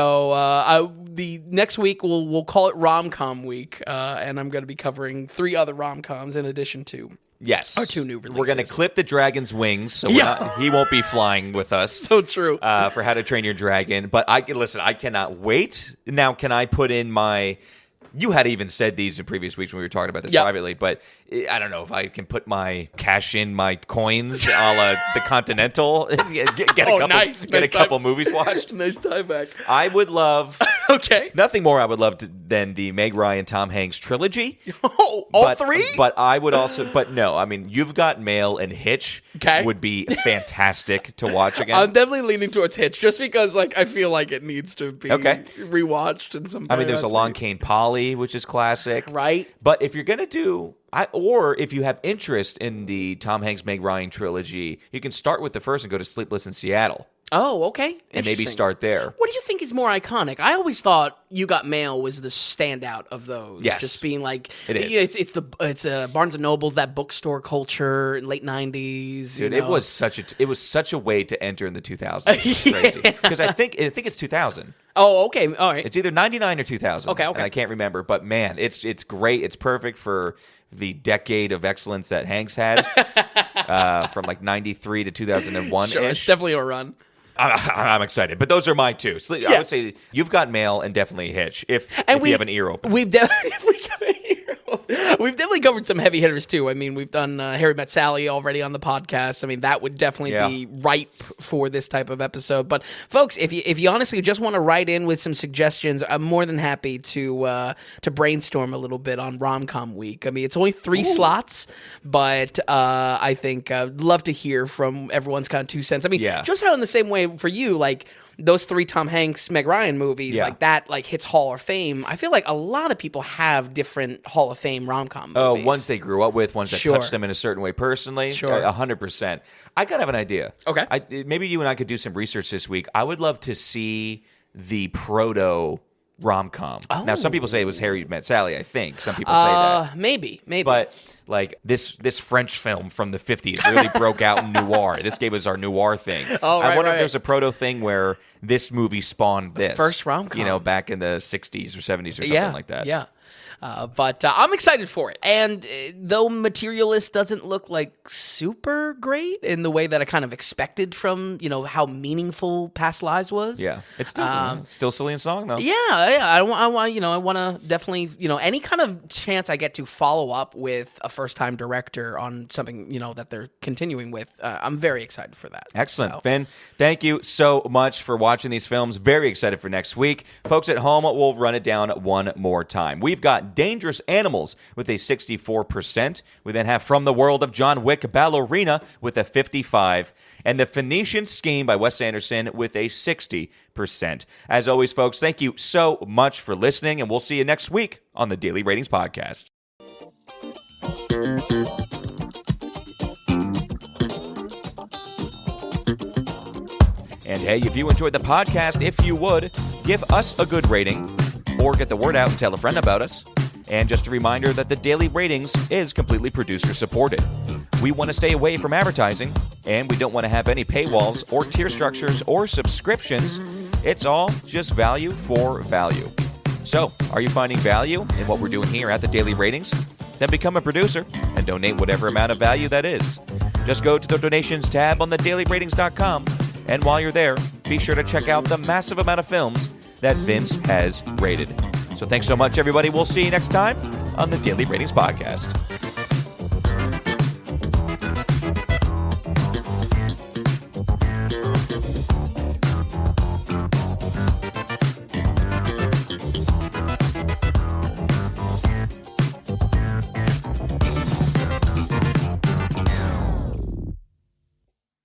The next week we'll call it Rom-Com Week, and I'm going to be covering 3 other rom-coms in addition to our 2 new releases. We're going to clip the dragon's wings, so he won't be flying with us. So true. For How to Train Your Dragon. But I cannot wait. Now, can I put in my... You had even said these in previous weeks when we were talking about this privately, but I don't know if I can put cash in my coins a la the Continental. Get a couple movies watched. Nice tie back. I would love nothing more I would love than the Meg Ryan Tom Hanks trilogy. All 3? But I would also no, I mean You've Got Mail and Hitch would be fantastic to watch again. I'm definitely leaning towards Hitch just because I feel like it needs to be rewatched in some there's Along Came Polly, which is classic. Right. But if you're going to do... or if you have interest in the Tom Hanks, Meg Ryan trilogy, you can start with the first and go to Sleepless in Seattle. Oh, okay. And maybe start there. What do you think is more iconic? I always thought You Got Mail was the standout of those. Yes. Just being like... It is. It's Barnes & Noble's, that bookstore culture, late 90s. Dude, it was such a way to enter in the 2000s. It's crazy. Because I think it's 2000. Oh, okay. All right. It's either 99 or 2000. Okay. And I can't remember. But man, it's great. It's perfect for the decade of excellence that Hanks had from 93 to 2001-ish. Sure, it's definitely a run. I'm excited, but those are my 2. So I would say You've Got Mail and definitely Hitch if you have an ear open. We've definitely covered some heavy hitters too. I mean, we've done Harry Met Sally already on the podcast. I mean, that would definitely be ripe for this type of episode. But folks, if you honestly just want to write in with some suggestions, I'm more than happy to brainstorm a little bit on Rom-Com Week. I mean, it's only 3 slots, but I think I'd love to hear from everyone's kind of 2 cents. I mean, just how in the same way for you, those 3 Tom Hanks, Meg Ryan movies, that hits Hall of Fame. I feel like a lot of people have different Hall of Fame rom-com movies. Ones they grew up with, ones that touched them in a certain way personally. Sure. 100%. I kind of have an idea. Okay. Maybe you and I could do some research this week. I would love to see the proto rom-com. Oh. Now, some people say it was Harry Met Sally, I think. Some people say that. Maybe. But... this French film from the 50s really broke out in noir. This gave us our noir thing. Oh, I wonder if there's a proto thing where this movie spawned this. First rom-com. Back in the 60s or 70s or something like that. Yeah. But I'm excited for it. And though Materialist doesn't look super great in the way that I kind of expected from, how meaningful Past Lives was. Yeah. It's still Celine Song, though. Yeah. I want to definitely, any kind of chance I get to follow up with a first-time director on something, that they're continuing with, I'm very excited for that. Excellent. So. Finn, thank you so much for watching these films. Very excited for next week. Folks at home, we'll run it down one more time. We've got Dangerous Animals with a 64%. We then have From the World of John Wick, Ballerina with a 55%. And The Phoenician Scheme by Wes Anderson with a 60%. As always, folks, thank you so much for listening, and we'll see you next week on the Daily Ratings Podcast. And hey, if you enjoyed the podcast, if you would, give us a good rating or get the word out and tell a friend about us. And just a reminder that the Daily Ratings is completely producer-supported. We want to stay away from advertising, and we don't want to have any paywalls or tier structures or subscriptions. It's all just value for value. So, are you finding value in what we're doing here at the Daily Ratings? Then become a producer and donate whatever amount of value that is. Just go to the donations tab on thedailyratings.com, and while you're there, be sure to check out the massive amount of films that Vince has rated. So thanks so much, everybody. We'll see you next time on the Daily Ratings Podcast.